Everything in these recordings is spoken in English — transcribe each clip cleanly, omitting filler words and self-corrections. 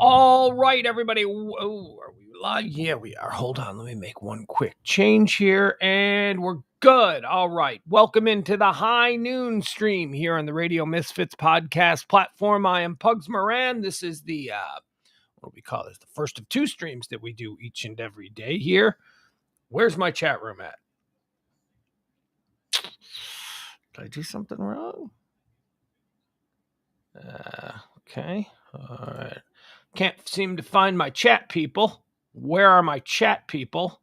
All right, everybody. Whoa, are we live? Yeah, we are. Hold on. Let me make one quick change here, and we're good. All right. Welcome into the High Noon stream here on the Radio Misfits podcast platform. I am Pugs Moran. This is the, what do we call this? The first of two streams that we do each and every day here. Where's my chat room at? Did I do something wrong? Okay. All right. Can't seem to find my chat people. Where are my chat people?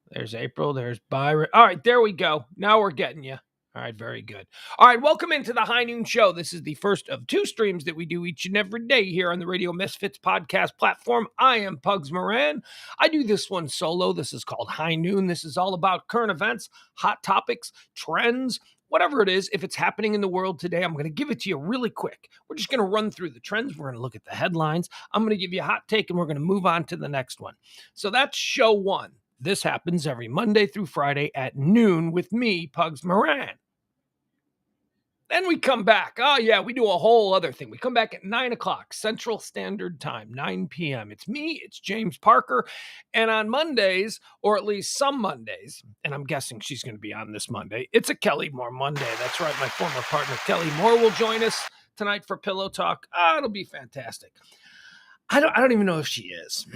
There's April. There's Byron. All right, there we go. Now we're getting you. All right, very good. All right, welcome into the High Noon Show. This is the first of two streams that we do each and every day here on the Radio Misfits podcast platform. I am Pugs Moran. I do this one solo. This is called High Noon. This is all about current events, hot topics, trends, whatever it is. If it's happening in the world today, I'm going to give it to you really quick. We're just going to run through the trends. We're going to look at the headlines. I'm going to give you a hot take, and we're going to move on to the next one. So that's show one. This happens every Monday through Friday at noon with me, Pugs Moran. Then we come back. Oh, yeah, we do a whole other thing. We come back at 9 o'clock Central Standard Time, 9 p.m. It's me, it's James Parker. And on Mondays, or at least some Mondays, and I'm guessing she's going to be on this Monday, it's a Kelly Moore Monday. That's right, my former partner Kelly Moore will join us tonight for Pillow Talk. It'll be fantastic. I don't even know if she is.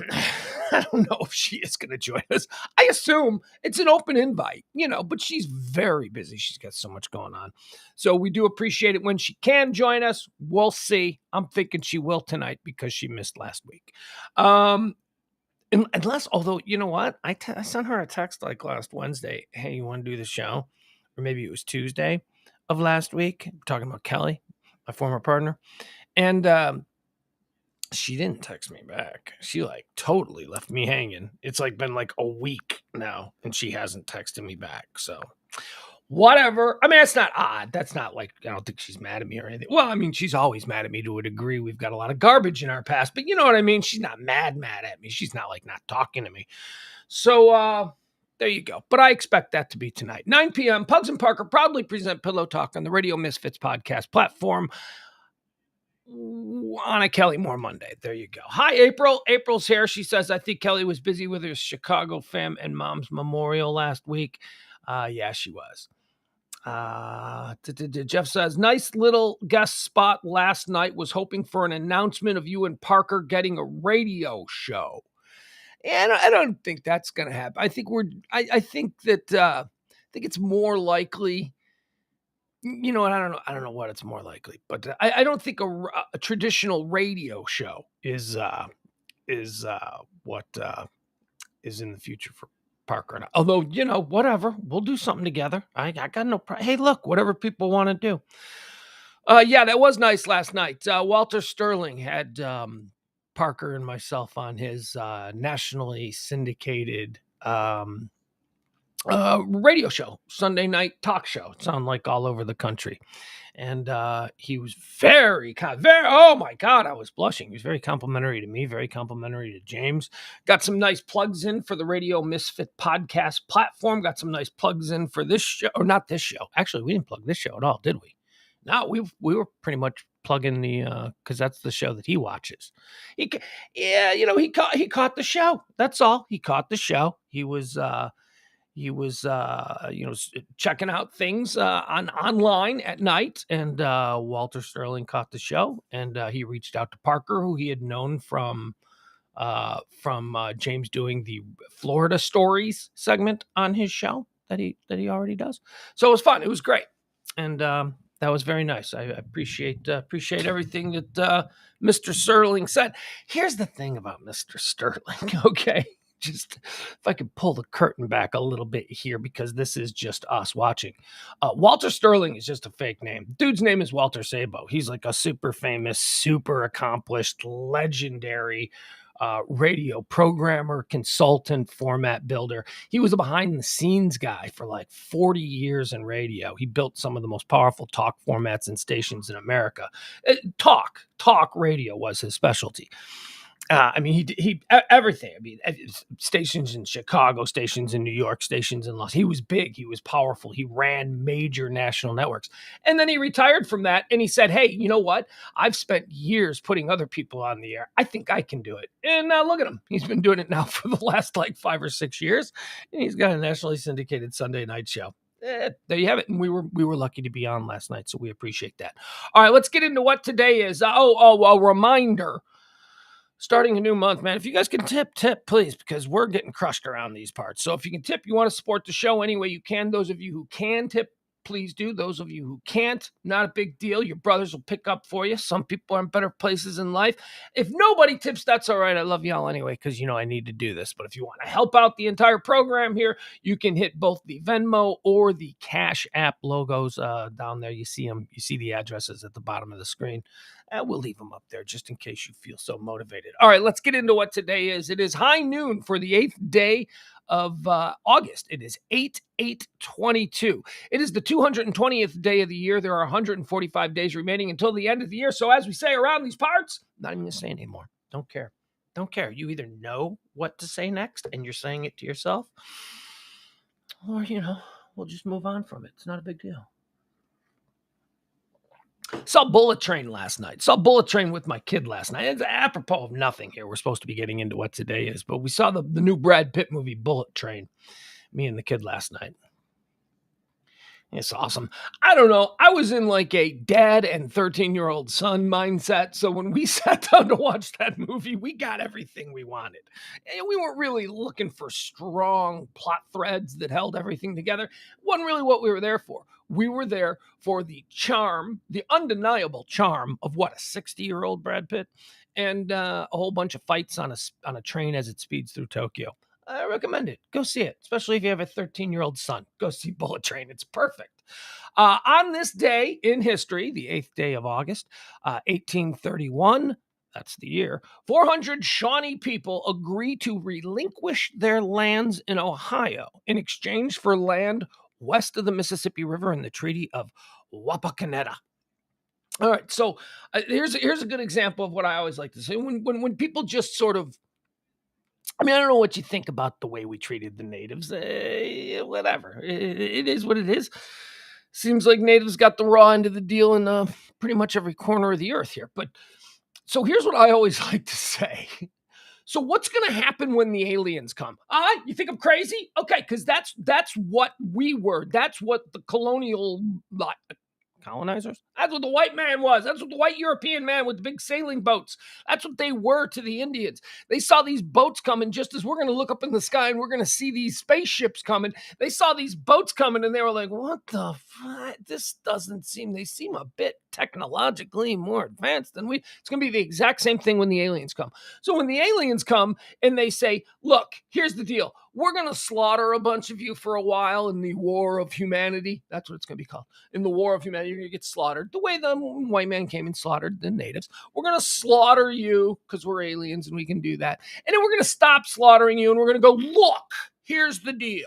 I don't know if she is going to join us. I assume it's an open invite, but she's very busy. She's got so much going on. So we do appreciate it when she can join us. We'll see. I'm thinking she will tonight because she missed last week. Unless, although, you know what? I sent her a text like last Wednesday. Hey, you want to do the show? Or maybe it was Tuesday of last week. I'm talking about Kelly, my former partner. And, she didn't text me back. She totally left me hanging. It's been a week now and she hasn't texted me back. So whatever. I mean, that's not odd. That's not I don't think she's mad at me or anything. Well, I mean, she's always mad at me to a degree. We've got a lot of garbage in our past, but you know what I mean? She's not mad at me. She's not not talking to me. So, there you go. But I expect that to be tonight. 9 p.m. Pugs and Parker proudly present Pillow Talk on the Radio Misfits podcast platform on a Kelly Moore Monday. There you go. Hi, April. April's here. She says, I think Kelly was busy with her Chicago fam and mom's memorial last week. Yeah, she was. Jeff says, nice little guest spot last night. Was hoping for an announcement of you and Parker getting a radio show. And I don't think that's going to happen. I think I think it's more likely. You know what? I don't know what it's more likely, but I don't think a traditional radio show is what is in the future for Parker. Although, whatever, we'll do something together. I got no problem. Hey, look, whatever people want to do. Yeah, that was nice last night. Walter Sterling had Parker and myself on his nationally syndicated radio show, Sunday night talk show. It's on all over the country. And he was very, oh my God, I was blushing. He was very complimentary to me, very complimentary to James. Got some nice plugs in for the Radio Misfit podcast platform. Got some nice plugs in for this show, or not this show. Actually, we didn't plug this show at all, did we? No, we were pretty much plugging the, because that's the show that he watches. He caught the show. That's all. He caught the show. He was checking out things online at night, and Walter Sterling caught the show, and he reached out to Parker, who he had known from James doing the Florida Stories segment on his show that he already does. So it was fun. It was great, and that was very nice. I appreciate everything that Mr. Sterling said. Here's the thing about Mr. Sterling, okay? Just if I could pull the curtain back a little bit here, because this is just us watching. Walter Sterling is just a fake name. Dude's name is Walter Sabo. He's a super famous, super accomplished, legendary radio programmer, consultant, format builder. He was a behind the scenes guy for 40 years in radio. He built some of the most powerful talk formats and stations in America. Talk radio was his specialty. I mean, everything. I mean, stations in Chicago, stations in New York, stations in Los. He was big. He was powerful. He ran major national networks, and then he retired from that. And he said, "Hey, you know what? I've spent years putting other people on the air. I think I can do it." And now look at him. He's been doing it now for the last like 5 or 6 years, and he's got a nationally syndicated Sunday night show. There you have it. And we were lucky to be on last night, so we appreciate that. All right, let's get into what today is. A reminder. Starting a new month, man. If you guys can tip, please, because we're getting crushed around these parts. So if you can tip, you want to support the show any way you can. Those of you who can tip, please do. Those of you who can't, not a big deal. Your brothers will pick up for you. Some people are in better places in life. If nobody tips, that's all right. I love y'all anyway, because I need to do this. But if you want to help out the entire program here, you can hit both the Venmo or the Cash App logos down there. You see them. You see the addresses at the bottom of the screen. We'll leave them up there just in case you feel so motivated. All right, let's get into what today is. It is high noon for the 8th day of August. It is 8/8/22. It is the 220th day of the year. There are 145 days remaining until the end of the year. So as we say around these parts, not even going to say anymore. Don't care. Don't care. You either know what to say next and you're saying it to yourself, or, we'll just move on from it. It's not a big deal. Saw Bullet Train last night. Saw Bullet Train with my kid last night. It's apropos of nothing here. We're supposed to be getting into what today is, but we saw the new Brad Pitt movie, Bullet Train, me and the kid last night. It's awesome. I don't know. I was in like a dad and 13-year-old son mindset. So when we sat down to watch that movie, we got everything we wanted. And we weren't really looking for strong plot threads that held everything together. It wasn't really what we were there for. We were there for the charm, the undeniable charm of what, a 60-year-old Brad Pitt, and a whole bunch of fights on a train as it speeds through Tokyo. I recommend it. Go see it, especially if you have a 13-year-old son. Go see Bullet Train. It's perfect. On this day in history, the 8th day of August, 1831, that's the year, 400 Shawnee people agree to relinquish their lands in Ohio in exchange for land west of the Mississippi River in the Treaty of Wapakoneta. All right, so here's a good example of what I always like to say. When people just sort of, I mean, I don't know what you think about the way we treated the natives. Whatever. It is what it is. Seems like natives got the raw end of the deal in pretty much every corner of the earth here. But so here's what I always like to say. So what's going to happen when the aliens come? You think I'm crazy? Okay, because that's what we were. That's what the colonial colonizers. That's what the white man was. That's what the white European man with the big sailing boats. That's what they were to the Indians. They saw these boats coming just as we're going to look up in the sky and we're going to see these spaceships coming. They saw these boats coming and they were like, what the fuck? This doesn't seem, they seem a bit technologically more advanced than we. It's going to be the exact same thing when the aliens come. So when the aliens come and they say, look, here's the deal. We're going to slaughter a bunch of you for a while in the war of humanity. That's what it's going to be called. In the war of humanity, you're going to get slaughtered. The way the white man came and slaughtered the natives. We're going to slaughter you because we're aliens and we can do that. And then we're going to stop slaughtering you and we're going to go, look, here's the deal.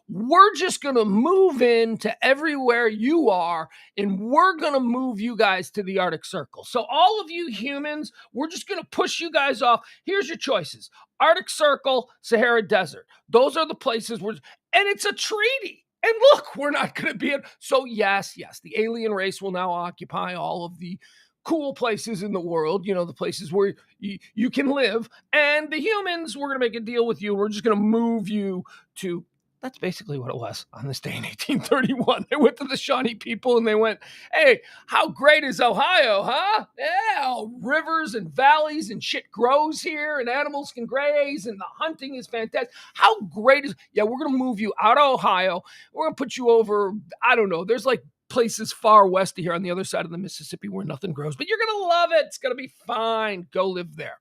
We're just going to move into everywhere you are, and we're going to move you guys to the Arctic Circle. So all of you humans, we're just going to push you guys off. Here's your choices. Arctic Circle, Sahara Desert. Those are the places where, and it's a treaty. And look, we're not going to be in. So yes, the alien race will now occupy all of the cool places in the world, the places where you can live. And the humans, we're going to make a deal with you. We're just going to move you to. That's basically what it was on this day in 1831. They went to the Shawnee people and they went, hey, how great is Ohio, huh? Yeah, rivers and valleys and shit grows here and animals can graze and the hunting is fantastic. How great is, we're going to move you out of Ohio. We're going to put you over, I don't know, there's like places far west of here on the other side of the Mississippi where nothing grows, but you're going to love it. It's going to be fine. Go live there.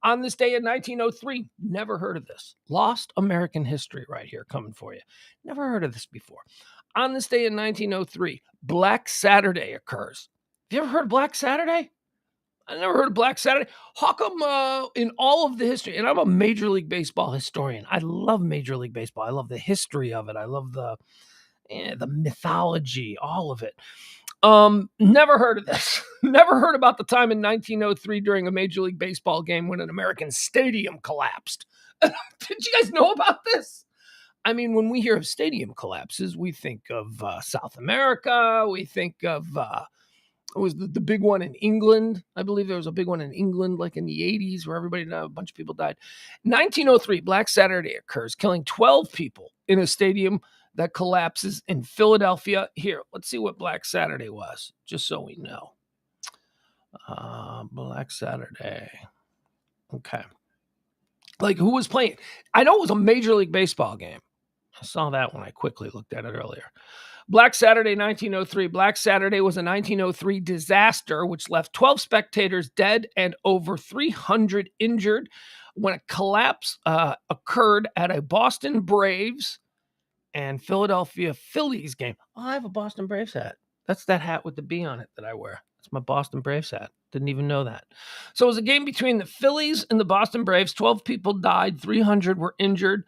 On this day in 1903, never heard of this. Lost American history right here coming for you. Never heard of this before. On this day in 1903, Black Saturday occurs. Have you ever heard of Black Saturday? I never heard of Black Saturday. How come in all of the history, and I'm a Major League Baseball historian. I love Major League Baseball. I love the history of it. I love the mythology, all of it. Never heard of this. Never heard about the time in 1903 during a Major League Baseball game when an American stadium collapsed. Did you guys know about this? I mean, when we hear of stadium collapses, we think of South America. We think of it was the big one in England. I believe there was a big one in England, like in the 80s, where everybody died, a bunch of people died. 1903, Black Saturday occurs, killing 12 people in a stadium that collapses in Philadelphia. Here, let's see what Black Saturday was, just so we know. Black Saturday. Okay. Like, who was playing? I know it was a Major League Baseball game. I saw that when I quickly looked at it earlier. Black Saturday, 1903. Black Saturday was a 1903 disaster which left 12 spectators dead and over 300 injured when a collapse occurred at a Boston Braves and Philadelphia Phillies game. Oh, I have a Boston Braves hat. That's that hat with the B on it that I wear. That's my Boston Braves hat. Didn't even know that. So it was a game between the Phillies and the Boston Braves. 12 people died. 300 were injured.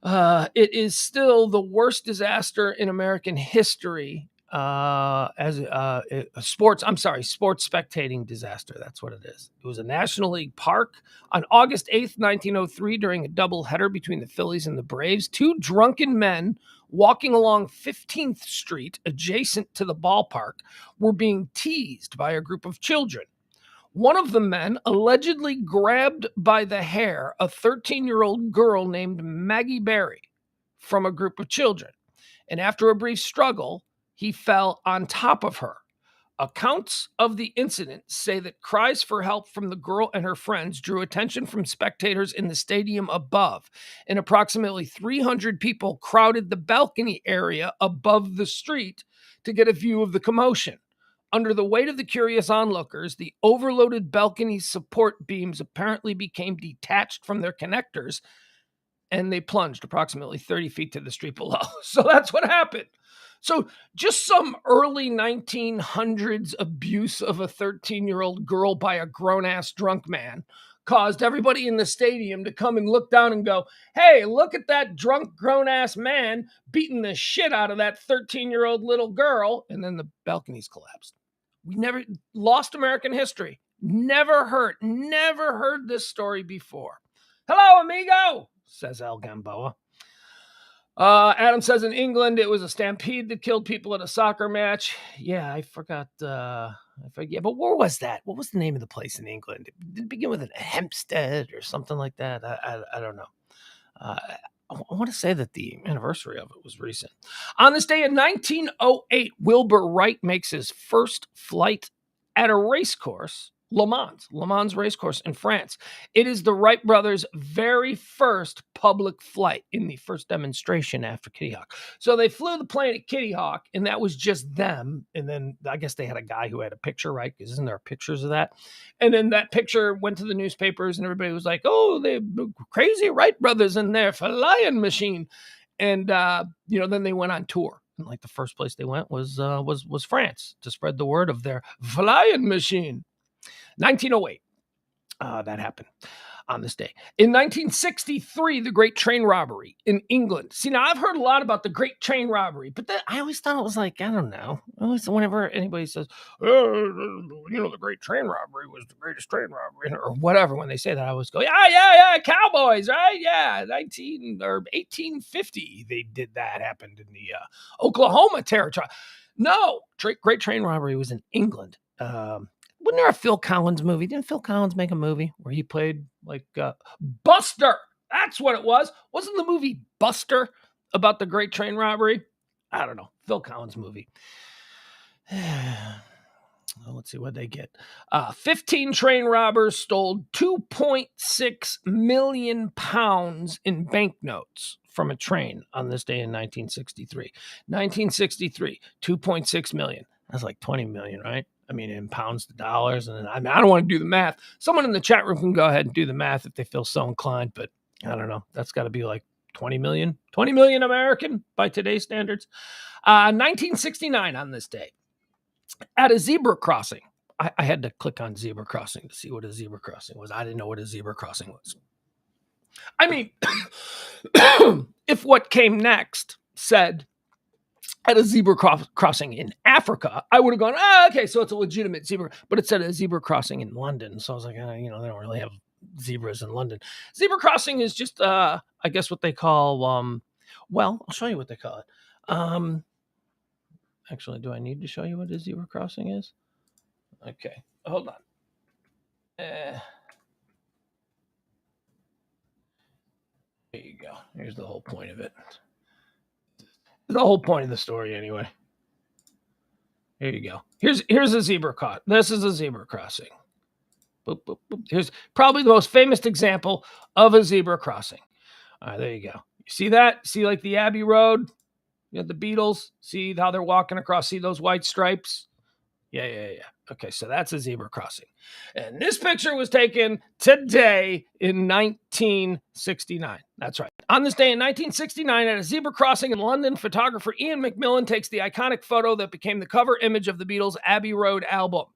It is still the worst disaster in American history as a sports spectating disaster. That's what it is. It was a National League park on August 8th, 1903, during a doubleheader between the Phillies and the Braves. Two drunken men walking along 15th Street adjacent to the ballpark were being teased by a group of children. One of the men allegedly grabbed by the hair a 13-year-old girl named Maggie Berry from a group of children. And after a brief struggle, he fell on top of her. Accounts of the incident say that cries for help from the girl and her friends drew attention from spectators in the stadium above, and approximately 300 people crowded the balcony area above the street to get a view of the commotion. Under the weight of the curious onlookers, the overloaded balcony support beams apparently became detached from their connectors, and they plunged approximately 30 feet to the street below. So that's what happened. So just some early 1900s abuse of a 13-year-old girl by a grown-ass drunk man caused everybody in the stadium to come and look down and go, hey, look at that drunk grown-ass man beating the shit out of that 13-year-old little girl. And then the balconies collapsed. We never lost American history. Never heard this story before. Hello, amigo, says El Gamboa. Adam says in England, it was a stampede that killed people at a soccer match. Yeah, I forgot. But where was that? What was the name of the place in England? Did it begin with an Hempstead or something like that? I don't know. I want to say that the anniversary of it was recent. On this day in 1908, Wilbur Wright makes his first flight at a race course, Le Mans racecourse in France. It is the Wright brothers' very first public flight in the first demonstration after Kitty Hawk. So they flew the plane at Kitty Hawk, and that was just them. And then I guess they had a guy who had a picture, right? Because isn't there pictures of that? And then that picture went to the newspapers, and everybody was like, "Oh, the crazy Wright brothers in their flying machine." And then they went on tour. And like the first place they went was France to spread the word of their flying machine. 1908, that happened on this day. In 1963, the Great Train Robbery in England. See, now I've heard a lot about the Great Train Robbery, but I always thought it was like, I don't know. Whenever anybody says, the Great Train Robbery was the greatest train robbery, or whatever, when they say that, I always go, yeah, cowboys, right? Yeah, 1850, they did that, happened in the Oklahoma Territory. No, Great Train Robbery was in England. Wasn't there a Phil Collins movie? Didn't Phil Collins make a movie where he played like Buster? That's what it was. Wasn't the movie Buster about the Great Train Robbery? I don't know. Phil Collins movie. Let's see what they get. 15 train robbers stole 2.6 million pounds in banknotes from a train on this day in 1963. 1963, 2.6 million. That's like 20 million, right? I mean, in pounds to dollars. And I don't want to do the math. Someone in the chat room can go ahead and do the math if they feel so inclined, but I don't know. That's got to be like 20 million American by today's standards. 1969 on this day. At a zebra crossing, I had to click on zebra crossing to see what a zebra crossing was. I didn't know what a zebra crossing was. I mean, if what came next said, at a zebra crossing in Africa, I would have gone, okay, so it's a legitimate zebra, but it said a zebra crossing in London. So I was like, they don't really have zebras in London. Zebra crossing is just, I guess what they call, well, I'll show you what they call it. Actually, do I need to show you what a zebra crossing is? Okay, hold on. There you go. Here's the whole point of it. The whole point of the story, anyway. Here you go. Here's a zebra crossing. This is a zebra crossing. Boop, boop, boop. Here's probably the most famous example of a zebra crossing. All right, there you go. You see that? See like the Abbey Road? You know, the Beatles? See how they're walking across? See those white stripes? Yeah. Okay, so that's a zebra crossing. And this picture was taken today in 1969. That's right. On this day in 1969, at a zebra crossing in London, photographer Ian McMillan takes the iconic photo that became the cover image of the Beatles' Abbey Road album.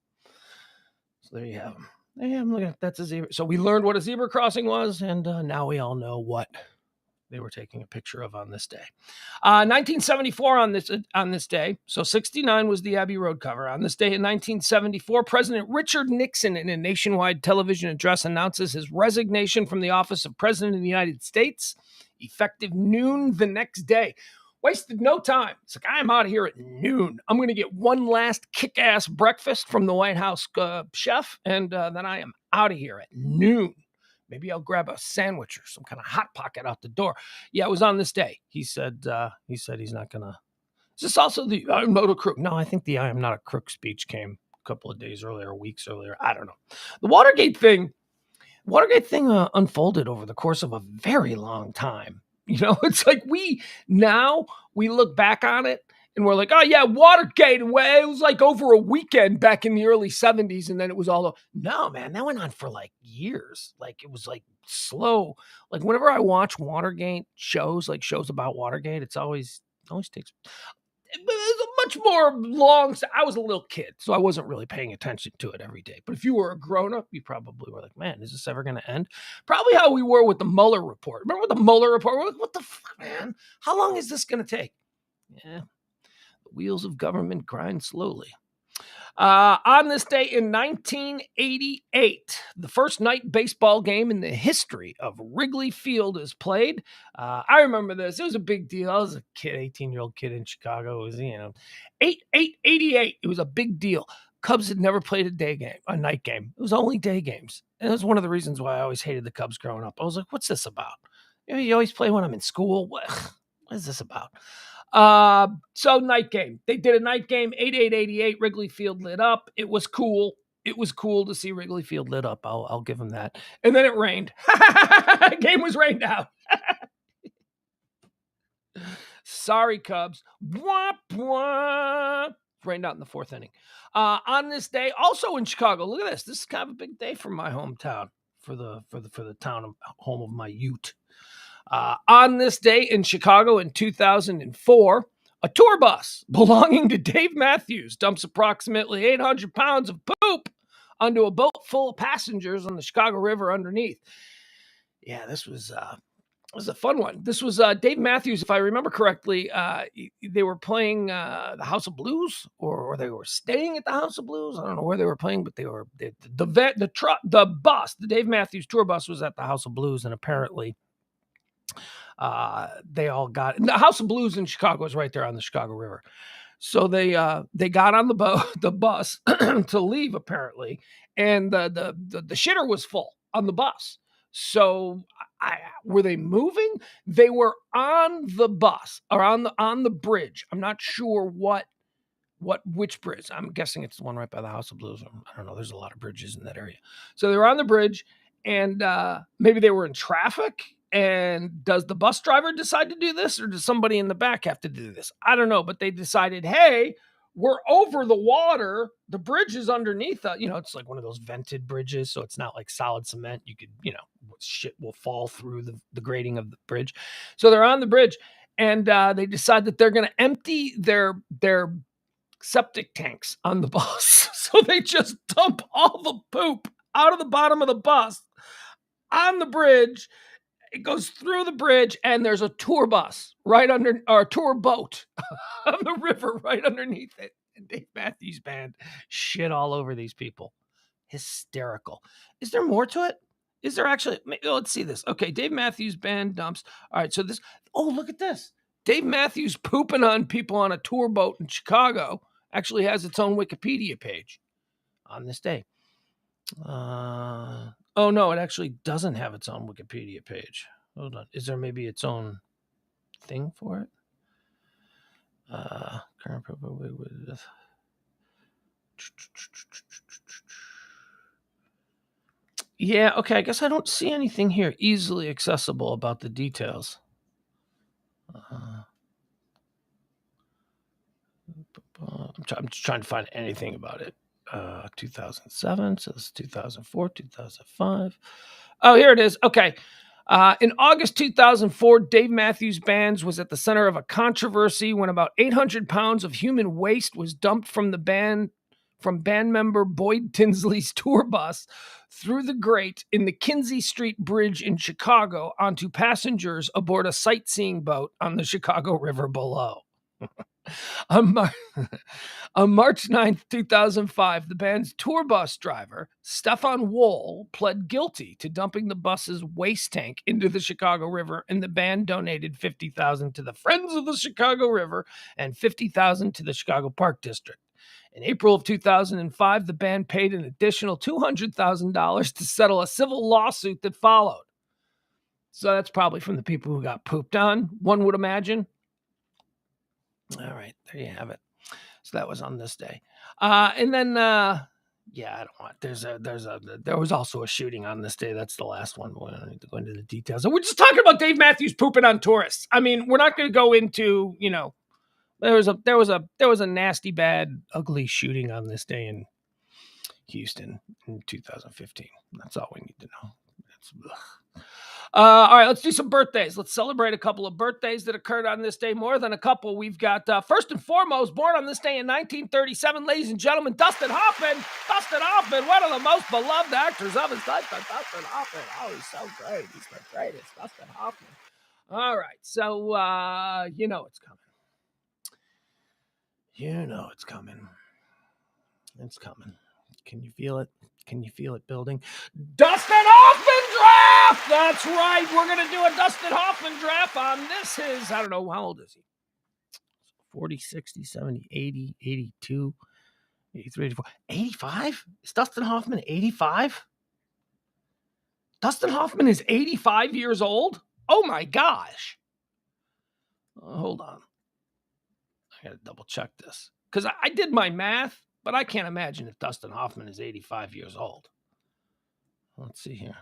So there you have them. There you have them. Look at that's a zebra. So we learned what a zebra crossing was, and now we all know what they were taking a picture of on this day. 1974 on this day. So 69 was the Abbey Road cover. On this day in 1974, President Richard Nixon, in a nationwide television address, announces his resignation from the office of President of the United States, effective noon the next day. Wasted no time. It's like, I'm out of here at noon. I'm going to get one last kick-ass breakfast from the White House chef, and then I am out of here at noon. Maybe I'll grab a sandwich or some kind of Hot Pocket out the door. Yeah, it was on this day. He said he's not gonna. Is this also the I'm not a crook? No, I think the I am not a crook speech came a couple of days earlier, weeks earlier. I don't know. The Watergate thing unfolded over the course of a very long time. It's like we look back on it and we're like, oh yeah, Watergate. It was like over a weekend back in the early 70s. And then it was no, man, that went on for like years. Like it was like slow. Like whenever I watch Watergate shows, like shows about Watergate, it always takes a much more long. I was a little kid, so I wasn't really paying attention to it every day. But if you were a grown up, you probably were like, man, is this ever going to end? Probably how we were with the Mueller report. Remember the Mueller report? What the fuck, man? How long is this going to take? Yeah. Wheels of government grind slowly. On this day in 1988, the first night baseball game in the history of Wrigley Field is played. I remember this. It was a big deal. I was a kid, 18-year-old kid in Chicago. It was, 88. It was a big deal. Cubs had never played a night game. It was only day games. And it was one of the reasons why I always hated the Cubs growing up. I was like, what's this about? You always play when I'm in school. What is this about? So night game. They did a night game, 88. Wrigley Field lit up. It was cool. It was cool to see Wrigley Field lit up. I'll give them that. And then it rained. Game was rained out. Sorry, Cubs. Wah, wah. Rained out in the fourth inning. On this day, also in Chicago, look at this. This is kind of a big day for my hometown, for the town home of my Ute. On this day in Chicago in 2004, a tour bus belonging to Dave Matthews dumps approximately 800 pounds of poop onto a boat full of passengers on the Chicago River underneath. Yeah, this was a fun one. This was Dave Matthews, if I remember correctly. They were playing the House of Blues, or they were staying at the House of Blues. I don't know where they were playing, but the bus, the Dave Matthews tour bus, was at the House of Blues, and apparently they all got the House of Blues in Chicago is right there on the Chicago River. So they got on the bus to leave apparently, and the shitter was full on the bus. So were they moving? They were on the bus or on the bridge. I'm not sure which bridge. I'm guessing it's the one right by the House of Blues. I don't know. There's a lot of bridges in that area. So they were on the bridge, and maybe they were in traffic. And does the bus driver decide to do this, or does somebody in the back have to do this? I don't know, but they decided, hey, we're over the water. The bridge is underneath us. It's like one of those vented bridges, so it's not like solid cement. You could, shit will fall through the grating of the bridge. So they're on the bridge, and they decide that they're going to empty their septic tanks on the bus. So they just dump all the poop out of the bottom of the bus on the bridge. It goes through the bridge, and there's a tour bus right under, or a tour boat on the river right underneath it. And Dave Matthews Band shit all over these people. Hysterical. Is there more to it? Is there actually? Let's see this. Okay, Dave Matthews Band dumps. All right, so this. Oh, look at this. Dave Matthews pooping on people on a tour boat in Chicago actually has its own Wikipedia page on this day. Oh no, it actually doesn't have its own Wikipedia page. Hold on. Is there maybe its own thing for it? Current with yeah, okay. I guess I don't see anything here easily accessible about the details. I'm just trying to find anything about it. 2007, so this is 2004, 2005. Oh, here it is. Okay. In August 2004, Dave Matthews Band was at the center of a controversy when about 800 pounds of human waste was dumped from band member Boyd Tinsley's tour bus through the grate in the Kinzie Street Bridge in Chicago onto passengers aboard a sightseeing boat on the Chicago River below. On March 9th, 2005, the band's tour bus driver, Stefan Wohl, pled guilty to dumping the bus's waste tank into the Chicago River, and the band donated $50,000 to the Friends of the Chicago River and $50,000 to the Chicago Park District. In April of 2005, the band paid an additional $200,000 to settle a civil lawsuit that followed. So that's probably from the people who got pooped on, one would imagine. All right, there you have it. So that was on this day. And then, yeah, I don't want, there was also a shooting on this day. That's the last one. We don't need to go into the details. We're just talking about Dave Matthews pooping on tourists. I mean, we're not going to go into, there was a nasty, bad, ugly shooting on this day in Houston in 2015. That's all we need to know. All right, let's do some birthdays. Let's celebrate a couple of birthdays that occurred on this day. More than a couple. We've got, first and foremost, born on this day in 1937, ladies and gentlemen, Dustin Hoffman. Dustin Hoffman, one of the most beloved actors of his life. Dustin Hoffman. Oh, he's so great. He's the greatest. Dustin Hoffman. All right, so you know it's coming. You know it's coming. It's coming. Can you feel it? Can you feel it building? Dustin Hoffman draft! That's right. We're going to do a Dustin Hoffman draft on this. I don't know, how old is he? 40, 60, 70, 80, 82, 83, 84. 85? Is Dustin Hoffman 85? Dustin Hoffman is 85 years old? Oh my gosh. Hold on. I got to double check this. Because I did my math. But I can't imagine if Dustin Hoffman is 85 years old. Let's see here.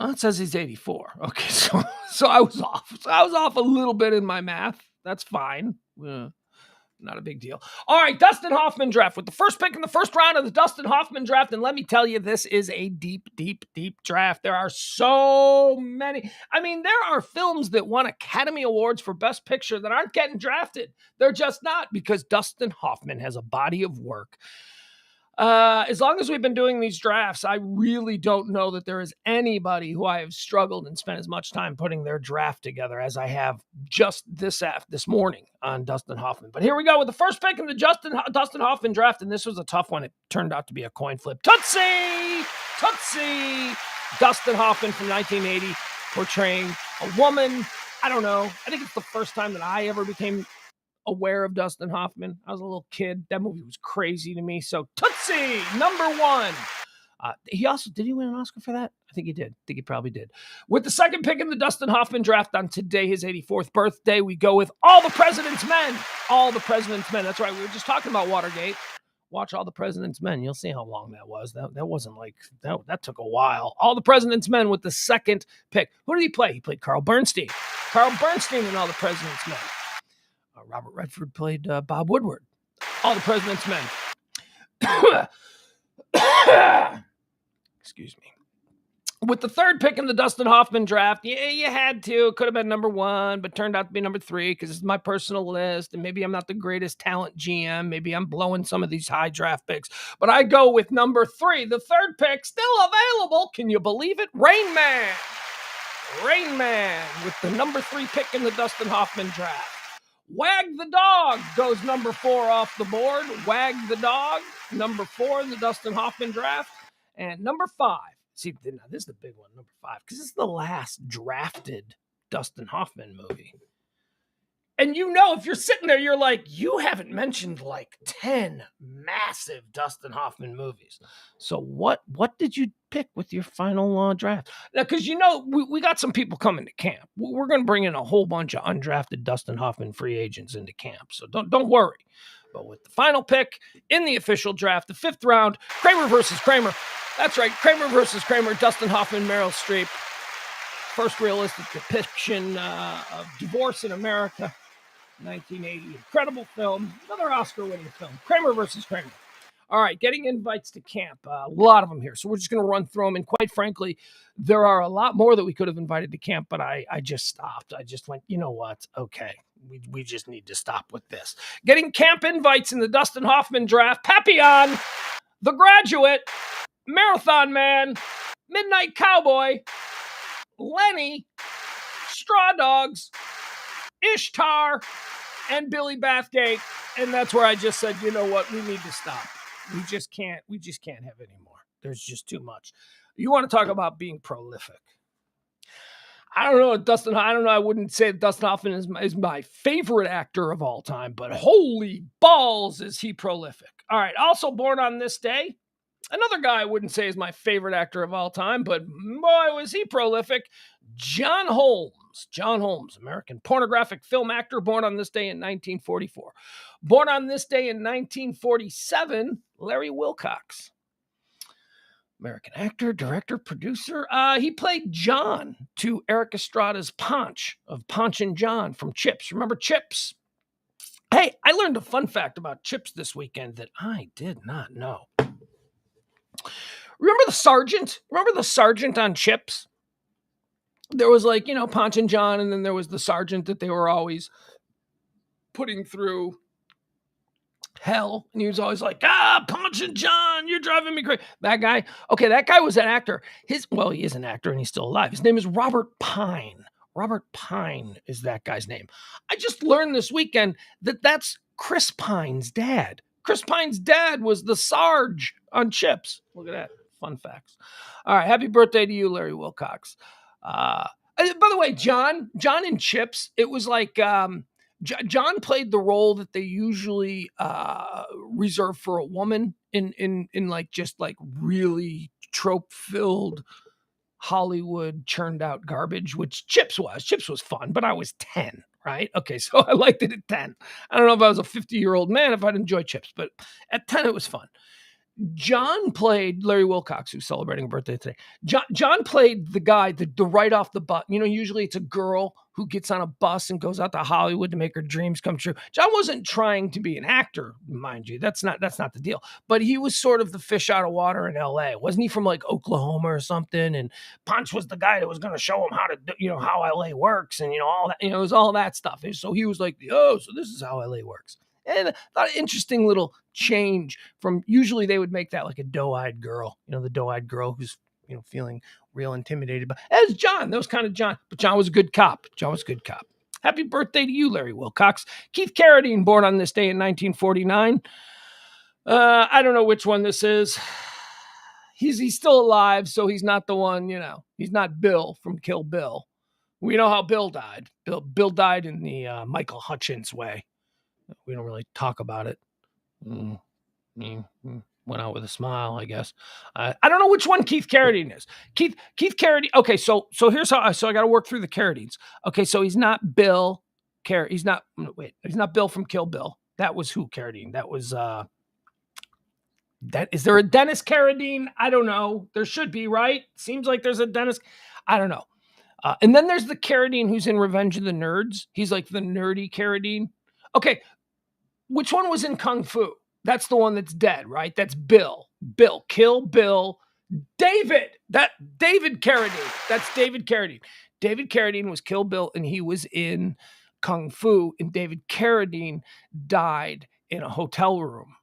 Oh, it says he's 84. Okay, so I was off. So I was off a little bit in my math. That's fine. Not a big deal. All right, Dustin Hoffman draft with the first pick in the first round of the Dustin Hoffman draft. And let me tell you, this is a deep, deep, deep draft. There are so many. I mean, there are films that won Academy Awards for Best Picture that aren't getting drafted. They're just not, because Dustin Hoffman has a body of work. As long as we've been doing these drafts, I really don't know that there is anybody who I have struggled and spent as much time putting their draft together as I have just this morning on Dustin Hoffman. But here we go with the first pick in the Dustin Hoffman draft, and this was a tough one. It turned out to be a coin flip. Tootsie! Dustin Hoffman from 1980, portraying a woman. I don't know. I think it's the first time that I ever became aware of Dustin Hoffman. I was a little kid. That movie was crazy to me. So Tootsie, number one. Did he win an Oscar for that? I think he did. I think he probably did. With the second pick in the Dustin Hoffman draft on today, his 84th birthday, we go with All the President's Men. All the President's Men. That's right. We were just talking about Watergate. Watch All the President's Men. You'll see how long that was. That wasn't like, that took a while. All the President's Men with the second pick. Who did he play? He played Carl Bernstein. Carl Bernstein in All the President's Men. Robert Redford played Bob Woodward. All the President's Men. Excuse me. With the third pick in the Dustin Hoffman draft, yeah, you had to. It could have been number 1, but turned out to be number 3 because it's my personal list. And maybe I'm not the greatest talent GM. Maybe I'm blowing some of these high draft picks. But I go with number 3. The third pick, still available. Can you believe it? Rain Man. Rain Man with the number 3 pick in the Dustin Hoffman draft. Wag the Dog goes number 4 off the board. Wag the Dog, number 4 in the Dustin Hoffman draft. And number 5. See, now this is the big one, number 5, because it's the last drafted Dustin Hoffman movie. And you know, if you're sitting there, you're like, you haven't mentioned like 10 massive Dustin Hoffman movies. So what did you pick with your final draft? Now, because you know, we got some people coming to camp. We're going to bring in a whole bunch of undrafted Dustin Hoffman free agents into camp. So don't worry. But with the final pick in the official draft, the 5th round, Kramer versus Kramer. That's right, Kramer versus Kramer, Dustin Hoffman, Meryl Streep. First realistic depiction of divorce in America, 1980. Incredible film, another Oscar-winning film, Kramer versus Kramer. All right, getting invites to camp, a lot of them here. So we're just going to run through them. And quite frankly, there are a lot more that we could have invited to camp, but I just stopped. I just went, you know what? Okay, we just need to stop with this. Getting camp invites in the Dustin Hoffman draft, Papillon, The Graduate, Marathon Man, Midnight Cowboy, Lenny, Straw Dogs, Ishtar, and Billy Bathgate. And that's where I just said, you know what? We need to stop. We just can't have any more. There's just too much. You want to talk about being prolific. I don't know, I wouldn't say Dustin Hoffman is my favorite actor of all time, but holy balls is he prolific. All right, also born on this day, another guy I wouldn't say is my favorite actor of all time, but boy, was he prolific. John Holmes. John Holmes, American pornographic film actor, born on this day in 1944. Born on this day in 1947, Larry Wilcox. American actor, director, producer. He played John to Eric Estrada's Ponch of Ponch and John from Chips. Remember Chips? Hey, I learned a fun fact about Chips this weekend that I did not know. Remember the sergeant? Remember the sergeant on Chips? There was like, Ponch and John, and then there was the sergeant that they were always putting through hell. And he was always like, Ponch and John, you're driving me crazy. That guy, okay, that guy was an actor. He is an actor and he's still alive. His name is Robert Pine. Robert Pine is that guy's name. I just learned this weekend that that's Chris Pine's dad. Chris Pine's dad was the Sarge on Chips. Look at that. Fun facts. All right. Happy birthday to you, Larry Wilcox. By the way, John in Chips, it was like John played the role that they usually reserve for a woman in like just like really trope-filled Hollywood churned out garbage, which Chips was. Chips was fun, but I was 10. Right? Okay, so I liked it at 10. I don't know if I was a 50-year-old man if I'd enjoy Chips, but at 10 it was fun. John played Larry Wilcox, who's celebrating a birthday today. John played the guy, the right off the bus. Usually it's a girl who gets on a bus and goes out to Hollywood to make her dreams come true. John wasn't trying to be an actor, mind you. That's not the deal. But he was sort of the fish out of water in L.A. Wasn't he from like Oklahoma or something? And Ponch was the guy that was going to show him how to, how L.A. works and all that. It was all that stuff. And so he was like, so this is how L.A. works. And I thought an interesting little change from usually they would make that like a doe-eyed girl, the doe-eyed girl who's, feeling real intimidated. But as John, that was kind of John. But John was a good cop. Happy birthday to you, Larry Wilcox. Keith Carradine, born on this day in 1949. I don't know which one this is. He's still alive, so he's not the one, He's not Bill from Kill Bill. We know how Bill died. Bill died in the Michael Hutchins way. We don't really talk about it. Went out with a smile, I guess. I don't know which one Keith Carradine is. Keith Carradine. Okay, so here's how. So I got to work through the Carradines. Okay, so he's not Bill. He's not Bill from Kill Bill. That was who Carradine. That was. Is there a Dennis Carradine? I don't know. There should be, right? Seems like there's a Dennis. I don't know. And then there's the Carradine who's in Revenge of the Nerds. He's like the nerdy Carradine. Okay, which one was in Kung Fu? That's the one that's dead, right? That's Bill. Kill Bill. David. That David Carradine. That's David Carradine. David Carradine was Kill Bill, and he was in Kung Fu. And David Carradine died in a hotel room,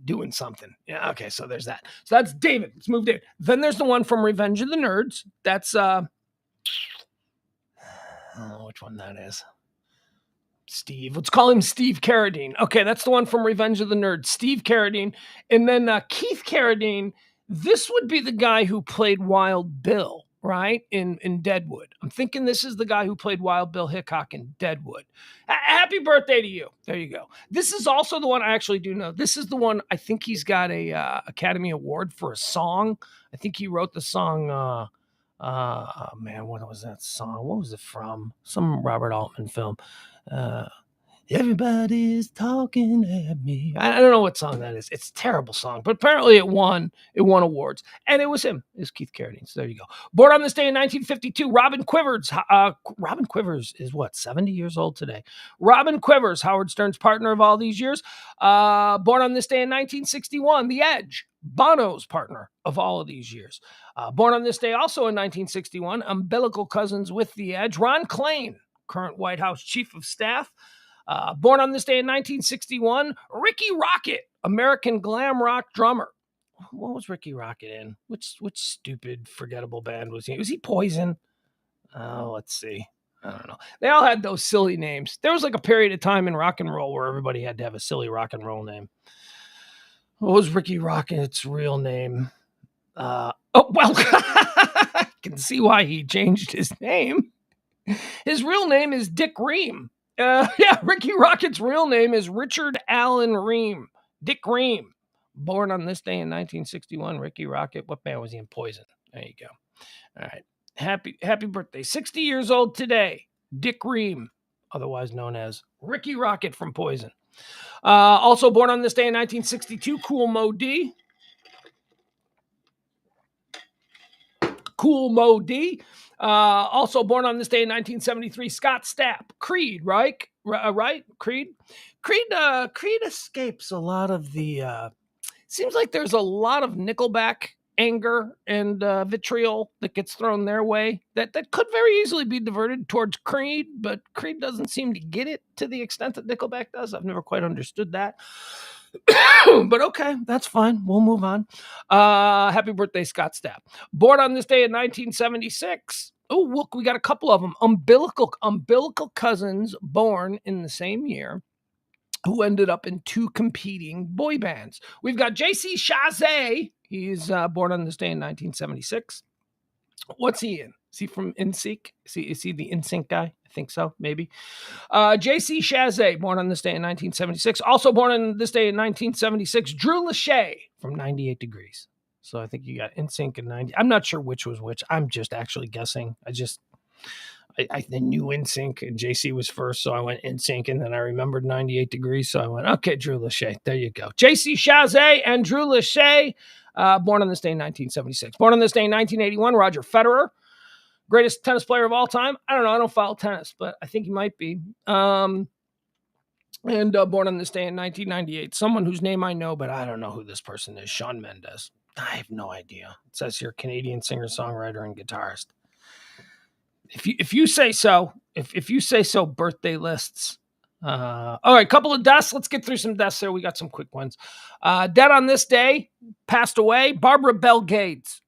doing something. Yeah. Okay. So there's that. So that's David. Let's move there. Then there's the one from Revenge of the Nerds. That's I don't know which one that is. Steve. Let's call him Steve Carradine. Okay, that's the one from Revenge of the Nerds. Steve Carradine. And then Keith Carradine. This would be the guy who played Wild Bill, right? In Deadwood. I'm thinking this is the guy who played Wild Bill Hickok in Deadwood. Happy birthday to you. There you go. This is also the one I actually do know. This is the one I think he's got a Academy Award for a song. I think he wrote the song man, what was that song? What was it from? Some Robert Altman film. Everybody's talking at me. I don't know what song that is. It's a terrible song, but apparently it won awards. And it was him. It was Keith Carradine. So there you go. Born on this day in 1952, Robin Quivers. Robin Quivers is what, 70 years old today. Robin Quivers, Howard Stern's partner of all these years. Born on this day in 1961, The Edge. Bono's partner of all of these years. Born on this day also in 1961, umbilical cousins with The Edge. Ron Klain, current White House Chief of Staff. Born on this day in 1961, Ricky Rocket, American glam rock drummer. What was Ricky Rocket in? Which stupid, forgettable band was he? Was he Poison? Oh, let's see. I don't know. They all had those silly names. There was like a period of time in rock and roll where everybody had to have a silly rock and roll name. What was Ricky Rocket's real name? Well, I can see why he changed his name. His real name is Dick Ream. Ricky Rocket's real name is Richard Allen Ream. Dick Ream. Born on this day in 1961, Ricky Rocket. What band was he in? Poison. There you go. All right. Happy birthday. 60 years old today. Dick Ream, otherwise known as Ricky Rocket from Poison. Also born on this day in 1962, Kool Moe Dee. Kool Moe Dee. Also born on this day in 1973, Scott Stapp. Creed, right? Right? Creed escapes a lot of the... seems like there's a lot of Nickelback anger and vitriol that gets thrown their way that could very easily be diverted towards Creed, but Creed doesn't seem to get it to the extent that Nickelback does. I've never quite understood that. But okay, that's fine. We'll move on. Happy birthday, Scott Stapp. Born on this day in 1976. Oh, look, we got a couple of them. Umbilical cousins born in the same year who ended up in two competing boy bands. We've got J.C. Chasez. He's born on this day in 1976. What's he in? Is he from NSYNC? Is he the NSYNC guy? I think so, maybe. J.C. Chasez, born on this day in 1976. Also born on this day in 1976, Drew Lachey from 98 Degrees. So I think you got NSYNC and 90. I'm not sure which was which. I'm just actually guessing. I knew NSYNC and JC was first, so I went NSYNC, and then I remembered 98 Degrees, so I went, okay, Drew Lachey. There you go. JC Chasez and Drew Lachey, born on this day in 1976. Born on this day in 1981, Roger Federer, greatest tennis player of all time. I don't know. I don't follow tennis, but I think he might be. And born on this day in 1998, someone whose name I know, but I don't know who this person is, Shawn Mendes. I have no idea. It says here, Canadian singer, songwriter, and guitarist. If you say so, if you say so, birthday lists. All right, couple of deaths. Let's get through some deaths there. We got some quick ones. Dead on this day, passed away, Barbara Bell Gades.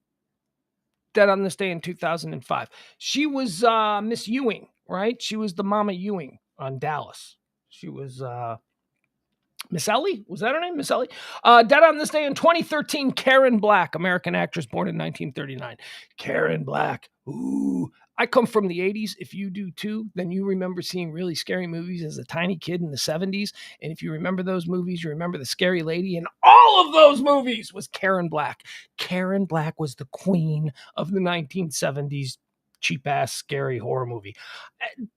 Dead on this day in 2005. She was Miss Ewing, right? She was the Mama Ewing on Dallas. She was Miss Ellie? Was that her name? Miss Ellie? Dead on this day in 2013, Karen Black, American actress born in 1939. Karen Black. Ooh. I come from the 80s. If you do too, then you remember seeing really scary movies as a tiny kid in the 70s. And if you remember those movies, you remember the scary lady in all of those movies was Karen Black. Karen Black was the queen of the 1970s cheap-ass scary horror movie.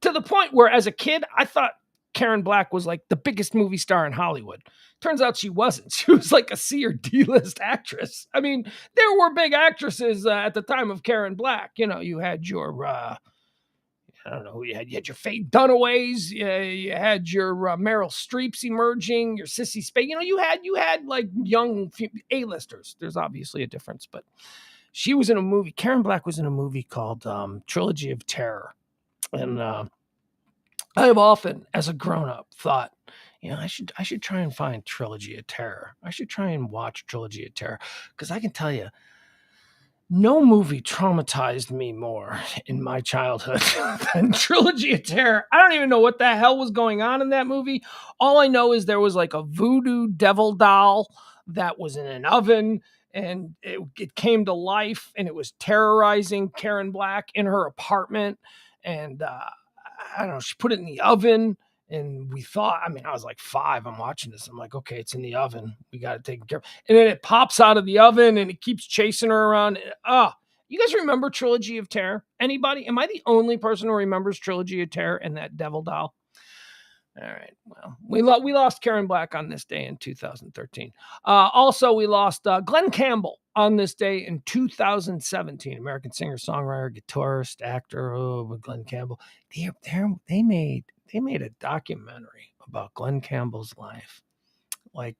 To the point where as a kid, I thought Karen Black was like the biggest movie star in Hollywood. Turns out she wasn't. She was like a C or D-list actress. I mean, there were big actresses at the time of Karen Black. You know, you had your, I don't know who you had. You had your Faye Dunaways. You had your Meryl Streeps emerging. Your Sissy Spacek. You had like young A-listers. There's obviously a difference, but she was in a movie. Karen Black was in a movie called Trilogy of Terror, and I have often, as a grown-up, thought, I should try and find Trilogy of Terror. I should try and watch Trilogy of Terror, because I can tell you, no movie traumatized me more in my childhood than Trilogy of Terror. I don't even know what the hell was going on in that movie. All I know is there was like a voodoo devil doll that was in an oven, and it came to life, and it was terrorizing Karen Black in her apartment. And I don't know, she put it in the oven. And we thought, I was like 5. I'm watching this. I'm like, okay, it's in the oven. We got to take care of it. And then it pops out of the oven and it keeps chasing her around. You guys remember Trilogy of Terror? Anybody? Am I the only person who remembers Trilogy of Terror and that devil doll? All right. Well, we lost Karen Black on this day in 2013. Also, we lost Glenn Campbell on this day in 2017. American singer, songwriter, guitarist, actor. Oh, Glenn Campbell. They made a documentary about Glenn Campbell's life, like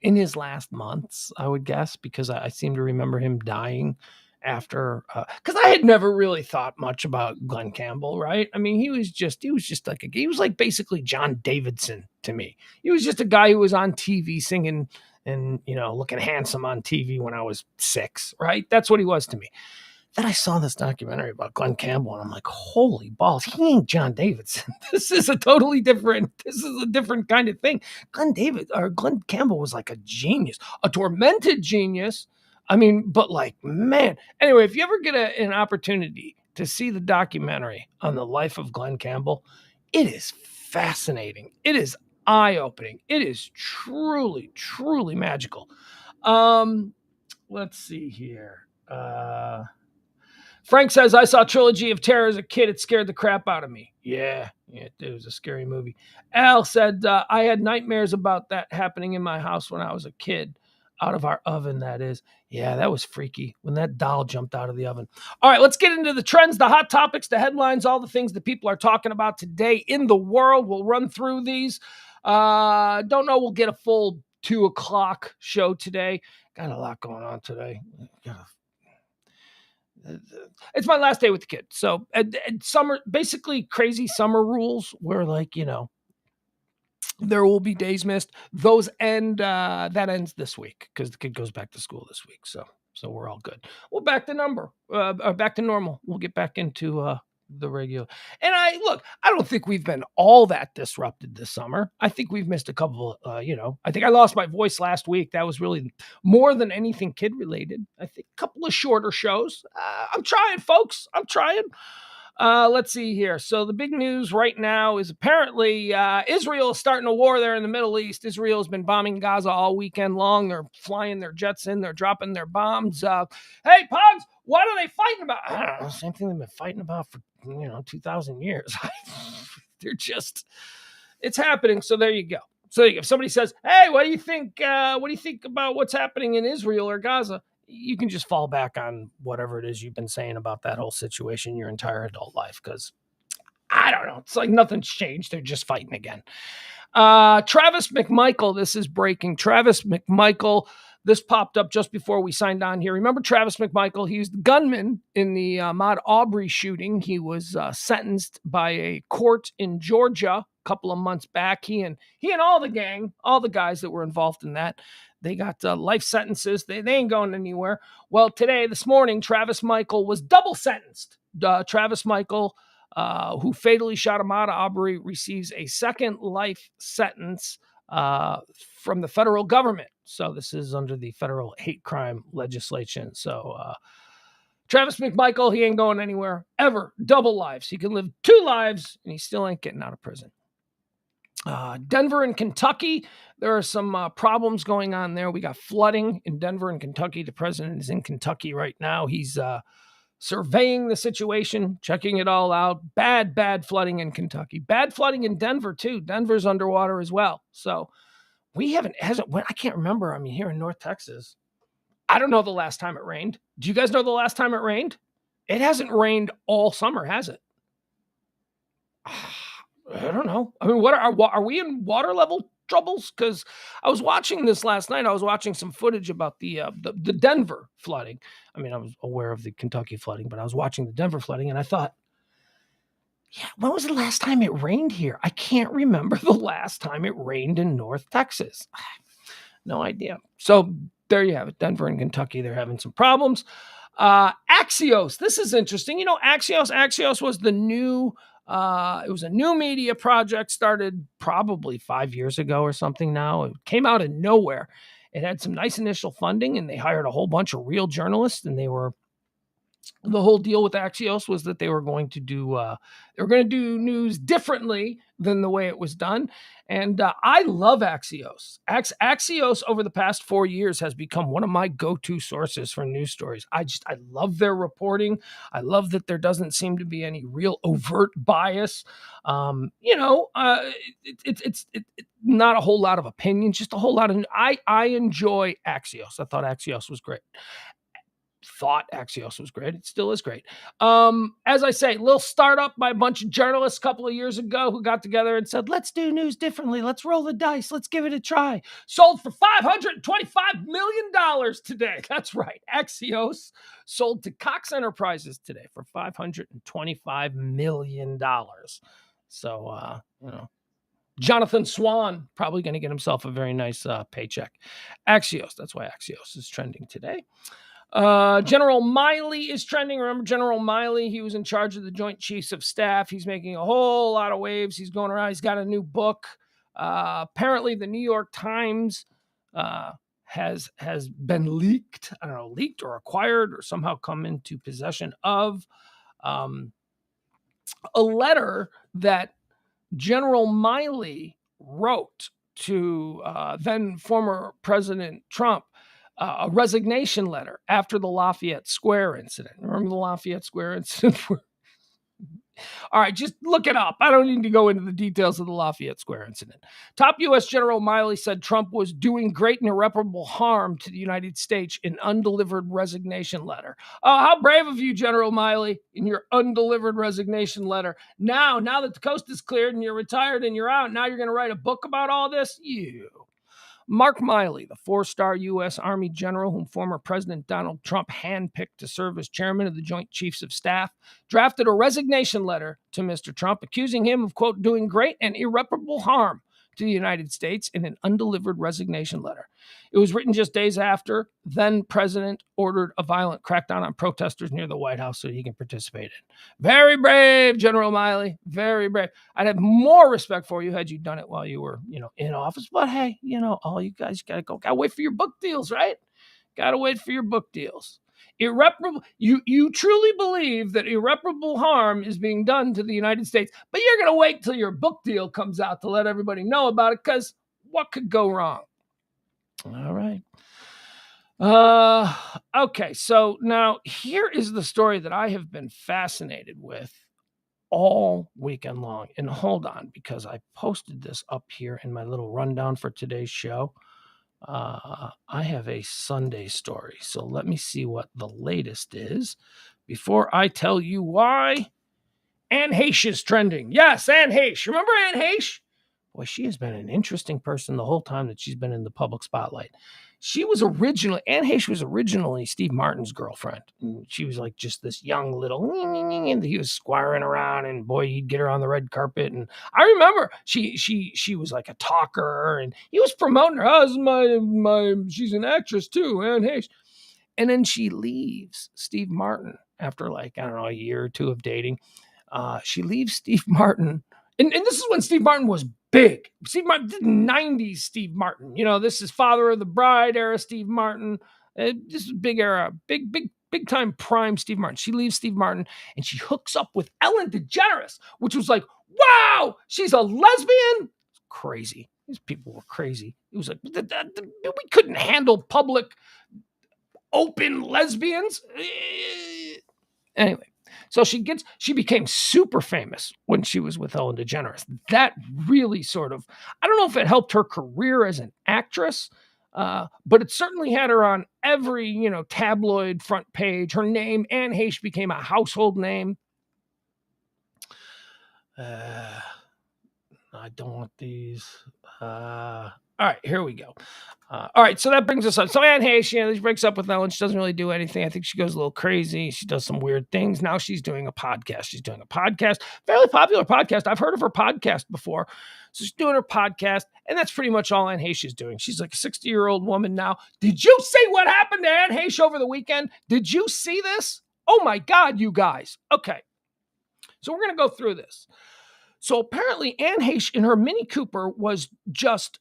in his last months, I would guess, because I seem to remember him dying after, because I had never really thought much about Glenn Campbell, right? He was just like he was like basically John Davidson to me. He was just a guy who was on TV singing and looking handsome on TV when I was 6, right? That's what he was to me. Then I saw this documentary about Glenn Campbell, and I'm like, holy balls, he ain't John Davidson. This is a different kind of thing. Glenn Campbell was like a genius, a tormented genius. But like, man. Anyway, if you ever get an opportunity to see the documentary on the life of Glenn Campbell, it is fascinating. It is eye-opening. It is truly, truly magical. Let's see here. Frank says, I saw Trilogy of Terror as a kid. It scared the crap out of me. Yeah, it was a scary movie. Al said, I had nightmares about that happening in my house when I was a kid. Out of our oven, that is. Yeah, that was freaky when that doll jumped out of the oven. All right, let's get into the trends, the hot topics, the headlines, all the things that people are talking about today in the world. We'll run through these. Don't know we'll get a full 2 o'clock show today. Got a lot going on today. It's my last day with the kid. So summer, basically crazy summer rules where there will be days missed. Those end, that ends this week because the kid goes back to school this week. So we're all good. We're back to back to normal. We'll get back into the regular. And I don't think we've been all that disrupted this summer. I think we've missed a couple, I think I lost my voice last week. That was really more than anything kid related. I think a couple of shorter shows. I'm trying, folks. I'm trying. Let's see here. So the big news right now is apparently Israel is starting a war there in the Middle East. Israel has been bombing Gaza all weekend long. They're flying their jets in. They're dropping their bombs. Hey, Pogs, what are they fighting about? I don't know. Same thing they've been fighting about for 2,000 years. It's happening. So there you go. So if somebody says, hey, what do you think about what's happening in Israel or Gaza? You can just fall back on whatever it is you've been saying about that whole situation your entire adult life, because I don't know. It's like nothing's changed. They're just fighting again. Travis McMichael, this is breaking. Travis McMichael, this popped up just before we signed on here. Remember Travis McMichael? He was the gunman in the Ahmaud Arbery shooting. He was sentenced by a court in Georgia a couple of months back. He and all the gang, all the guys that were involved in that, they got life sentences. They ain't going anywhere. Well, this morning, Travis Michael was double sentenced. Travis Michael, who fatally shot Ahmaud Arbery, receives a second life sentence from the federal government. So this is under the federal hate crime legislation. So Travis McMichael, he ain't going anywhere ever. Double lives. He can live 2 lives, and he still ain't getting out of prison. Denver and Kentucky, there are some problems going on there. We got flooding in Denver and Kentucky. The president is in Kentucky right now. He's surveying the situation, checking it all out. Bad flooding in Kentucky. Bad flooding in Denver, too. Denver's underwater as well. So I can't remember. Here in North Texas, I don't know the last time it rained. Do you guys know the last time it rained? It hasn't rained all summer, has it? I don't know. I mean, what are we in water level troubles? Because I was watching this last night. I was watching some footage about the Denver flooding. I mean, I was aware of the Kentucky flooding, but I was watching the Denver flooding, and I thought, yeah, when was the last time it rained here? I can't remember the last time it rained in North Texas. No idea. So there you have it. Denver and Kentucky, they're having some problems. Axios. This is interesting. You know, Axios was the new, it was a new media project started probably 5 years ago or something now. It came out of nowhere. It had some nice initial funding and they hired a whole bunch of real journalists, and the whole deal with Axios was that they were going to do news differently than the way it was done. And I love Axios. Axios over the past 4 years has become one of my go-to sources for news stories. I love their reporting. I love that there doesn't seem to be any real overt bias. It's not a whole lot of opinions, just a whole lot of. I enjoy Axios. I thought Axios was great. Thought Axios was great. It still is great. As I say, little startup by a bunch of journalists a couple of years ago who got together and said, let's do news differently. Let's roll the dice. Let's give it a try. Sold for $525 million today. That's right. Axios sold to Cox Enterprises today for $525 million. So, Jonathan Swan probably going to get himself a very nice paycheck. Axios. That's why Axios is trending today. General Milley is trending. Remember General Milley? He was in charge of the Joint Chiefs of Staff. He's making a whole lot of waves. He's going around. He's got a new book. Apparently, the New York Times has been leaked. I don't know, leaked or acquired or somehow come into possession of a letter that General Milley wrote to then former President Trump. A resignation letter after the Lafayette Square incident. Remember the Lafayette Square incident? All right, just look it up. I don't need to go into the details of the Lafayette Square incident. Top U.S. General Milley said Trump was doing great and irreparable harm to the United States in undelivered resignation letter. Oh, how brave of you, General Milley, in your undelivered resignation letter. Now that the coast is cleared and you're retired and you're out, now you're going to write a book about all this? You. Mark Milley, the four-star U.S. Army general whom former President Donald Trump handpicked to serve as chairman of the Joint Chiefs of Staff, drafted a resignation letter to Mr. Trump, accusing him of, quote, doing great and irreparable harm to the United States in an undelivered resignation letter. It was written just days after then President ordered a violent crackdown on protesters near the White House so he can participate in. Very brave, General Milley. Very brave. I'd have more respect for you had you done it while you were, in office. But hey, all you guys gotta wait for your book deals, right? Gotta wait for your book deals. Irreparable. You truly believe that irreparable harm is being done to the United States, but you're going to wait till your book deal comes out to let everybody know about it, because what could go wrong? All right. Okay, so now here is the story that I have been fascinated with all weekend long. And hold on, because I posted this up here in my little rundown for today's show. I have a Sunday story, so let me see what the latest is before I tell you why. Anne Heche is trending. Yes, Anne Heche. Remember Anne Heche? Boy, she has been an interesting person the whole time that she's been in the public spotlight. Anne Heche was originally Steve Martin's girlfriend. And she was like just this young little, and he was squiring around, and boy, he'd get her on the red carpet. And I remember she was like a talker, and he was promoting her. Oh, she's an actress too, Anne Heche. And then she leaves Steve Martin after a year or two of dating. She leaves Steve Martin. And this is when Steve Martin was big. Steve Martin, 90s Steve Martin. This is Father of the Bride era Steve Martin. This is big era, big time prime Steve Martin. She leaves Steve Martin and she hooks up with Ellen DeGeneres, which was like, wow, she's a lesbian? Crazy. These people were crazy. It was like, we couldn't handle public open lesbians. Anyway. So she became super famous when she was with Ellen DeGeneres. That really I don't know if it helped her career as an actress, but it certainly had her on every, tabloid front page. Her name, Anne Heche, became a household name. I don't want these. All right, here we go. All right, so that brings us up. So Anne Heche, she breaks up with Ellen. She doesn't really do anything. I think she goes a little crazy. She does some weird things. Now she's doing a podcast. Fairly popular podcast. I've heard of her podcast before. So she's doing her podcast, and that's pretty much all Anne Heche is doing. She's like a 60-year-old woman now. Did you see what happened to Anne Heche over the weekend? Did you see this? Oh my God, you guys. Okay, so we're going to go through this. So apparently Anne Heche in her Mini Cooper was just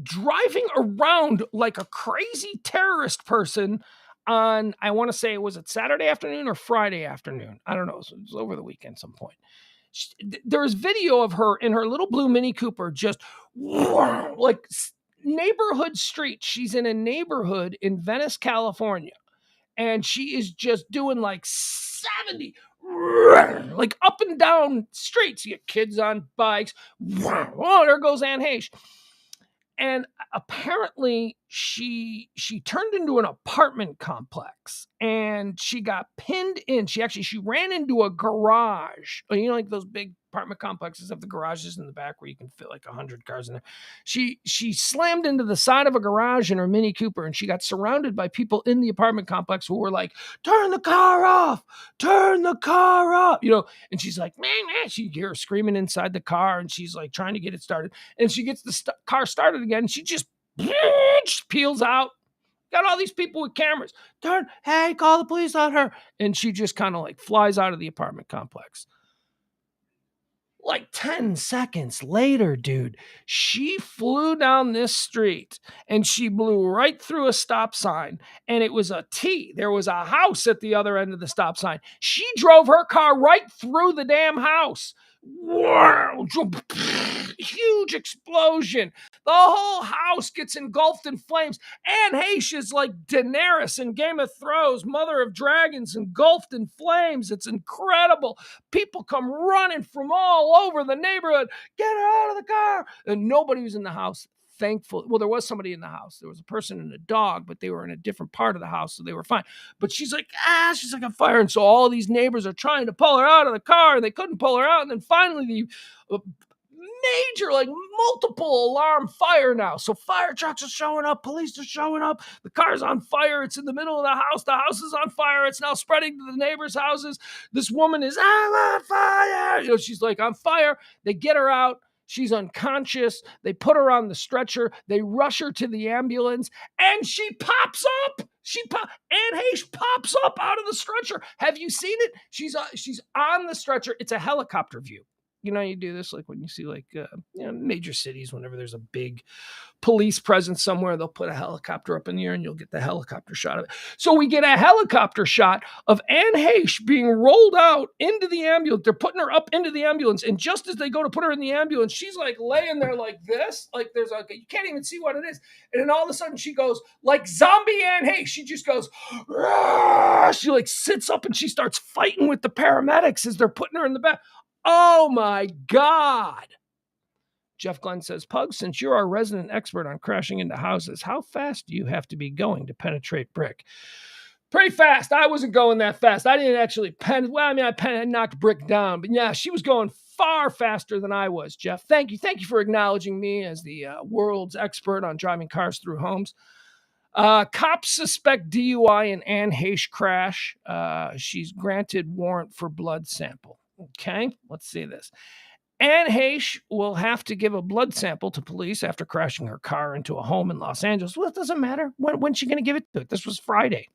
driving around like a crazy terrorist person on, I want to say, was it Saturday afternoon or Friday afternoon? I don't know. It was over the weekend some point. There's video of her in her little blue Mini Cooper just like neighborhood streets. She's in a neighborhood in Venice, California, and she is just doing like 70 like up and down streets. You get kids on bikes. Oh, there goes Anne Heche. And apparently she turned into an apartment complex and she got pinned in. She ran into a garage. You know, like those big apartment complexes have the garages in the back where you can fit like 100 cars in there. She slammed into the side of a garage in her Mini Cooper, and she got surrounded by people in the apartment complex who were like, turn the car off, you know, and she's like, man, she hear her screaming inside the car, and she's like trying to get it started, and she gets the car started again, and she just peels out. Got all these people with cameras. Hey, call the police on her. And she just kind of like flies out of the apartment complex. Like 10 seconds later, dude, she flew down this street and she blew right through a stop sign, and it was a T. There was a house at the other end of the stop sign. She drove her car right through the damn house. Huge explosion. The whole house gets engulfed in flames. Anne Heche is like Daenerys in Game of Thrones, mother of dragons, engulfed in flames. It's incredible. People come running from all over the neighborhood. Get her out of the car. And nobody was in the house. Thankful. Well, there was somebody in the house. There was a person and a dog, but they were in a different part of the house, so they were fine. But she's like on fire. And so all these neighbors are trying to pull her out of the car, and they couldn't pull her out. And then finally the major, like multiple alarm fire now. So fire trucks are showing up, police are showing up, the car's on fire, it's in the middle of the house is on fire, it's now spreading to the neighbors' houses. This woman is, I'm on fire. You know, she's like on fire. They get her out. She's unconscious. They put her on the stretcher. They rush her to the ambulance, and she pops up. Anne Heche pops up out of the stretcher. Have you seen it? She's on the stretcher. It's a helicopter view. You know, you do this like when you see like major cities, whenever there's a big police presence somewhere, they'll put a helicopter up in the air and you'll get the helicopter shot of it. So we get a helicopter shot of Anne Heche being rolled out into the ambulance. They're putting her up into the ambulance. And just as they go to put her in the ambulance, she's like laying there like this. Like there's like, you can't even see what it is. And then all of a sudden she goes like zombie Anne Heche. She just goes, Rah! She like sits up and she starts fighting with the paramedics as they're putting her in the bed. Oh my God. Jeff Glenn says, Pug, since you're our resident expert on crashing into houses, how fast do you have to be going to penetrate brick? Pretty fast. I wasn't going that fast. I didn't actually I knocked brick down. But yeah, she was going far faster than I was, Jeff. Thank you. Thank you for acknowledging me as the world's expert on driving cars through homes. Cops suspect DUI in Anne Heche crash. She's granted warrant for blood sample. Okay, let's see this. Anne Heche will have to give a blood sample to police after crashing her car into a home in Los Angeles. Well, it doesn't matter. When's she going to give it to it? This was Friday.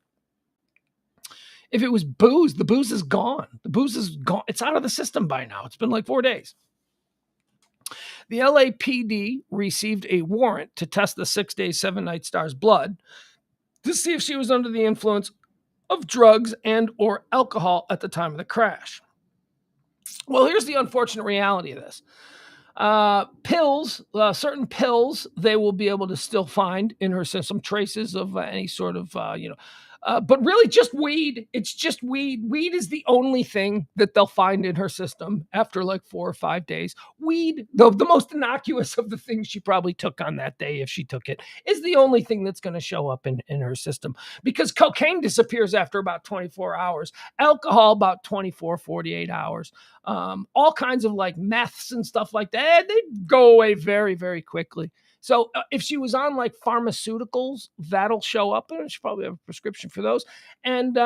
If it was booze, the booze is gone. The booze is gone. It's out of the system by now. It's been like 4 days. The LAPD received a warrant to test the 6 days, 7 night star's blood to see if she was under the influence of drugs and or alcohol at the time of the crash. Well, here's the unfortunate reality of this. Pills, certain pills, they will be able to still find in her system traces of any sort of, but really just weed. It's just weed. Weed is the only thing that they'll find in her system after like 4 or 5 days. Weed, the most innocuous of the things she probably took on that day, if she took it, is the only thing that's going to show up in her system, because cocaine disappears after about 24 hours, alcohol about 24, 48 hours. all kinds of like meths and stuff like that. They go away very, very quickly. So if she was on like pharmaceuticals, that'll show up, and she probably have a prescription for those, and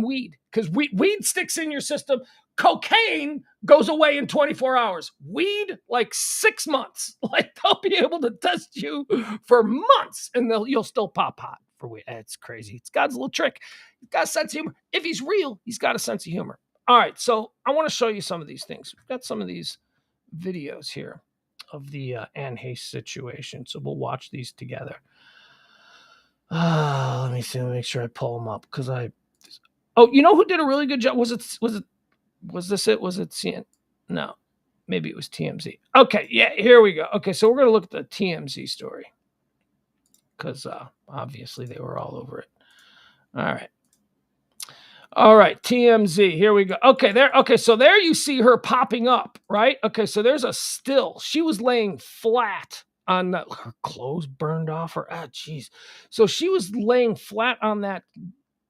weed, because weed sticks in your system. Cocaine goes away in 24 hours. Weed, like 6 months. Like they'll be able to test you for months, and you'll still pop hot for weed. It's crazy. It's God's little trick. He's got a sense of humor. If he's real, he's got a sense of humor. All right, so I want to show you some of these things. We've got some of these videos here of the Anne Heche situation, so we'll watch these together. Let me see. Let me make sure I pull them up, because Oh, you know who did a really good job? Was this it? Was it CNN? No, maybe it was TMZ. Okay, yeah, here we go. Okay, so we're gonna look at the TMZ story, because obviously they were all over it. All right, TMZ. Here we go. Okay, there. Okay, so there you see her popping up, right? Okay, so there's a still. She was laying flat on that. Her clothes burned off her. Ah, jeez. So she was laying flat on that.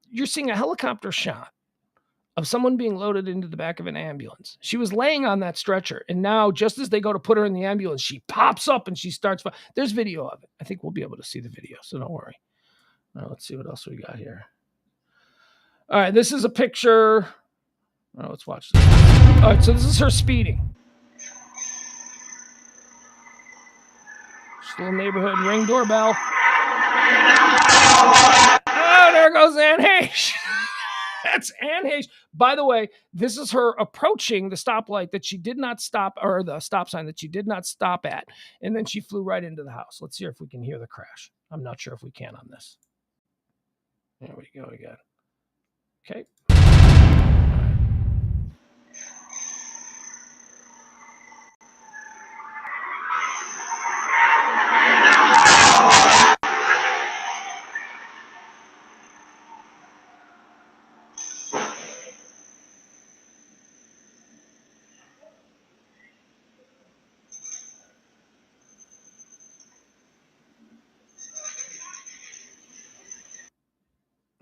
You're seeing a helicopter shot of someone being loaded into the back of an ambulance. She was laying on that stretcher, and now just as they go to put her in the ambulance, she pops up and she starts. There's video of it. I think we'll be able to see the video, so don't worry. Now, let's see what else we got here. All right, this is a picture. Oh, let's watch this. All right, so this is her speeding. Just a little neighborhood ring doorbell. Oh, there goes Anne Heche. That's Anne Heche. By the way, this is her approaching the stoplight that she did not stop, or the stop sign that she did not stop at. And then she flew right into the house. Let's see if we can hear the crash. I'm not sure if we can on this. There we go. We got it. Okay.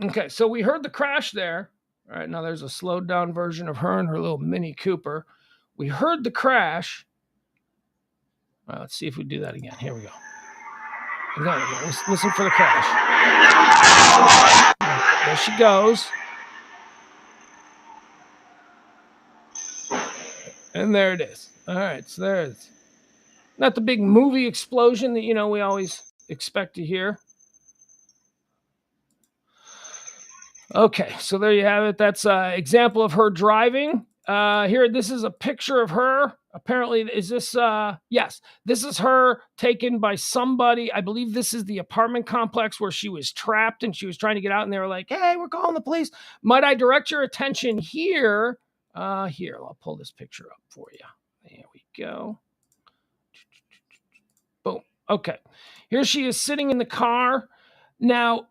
Okay, so we heard the crash there. All right, now there's a slowed down version of her and her little Mini Cooper. We heard the crash. All right, let's see if we do that again. Here we go. Let's listen for the crash. Right, there she goes. And there it is. All right, so there it is. Not the big movie explosion that, we always expect to hear. Okay, so there you have it. That's an example of her driving. Here, this is a picture of her. Apparently, is this, yes, this is her taken by somebody. I believe this is the apartment complex where she was trapped and she was trying to get out, and they were like, hey, we're calling the police. Might I direct your attention here? Here, I'll pull this picture up for you. There we go. Boom. Okay. Here she is sitting in the car. Now,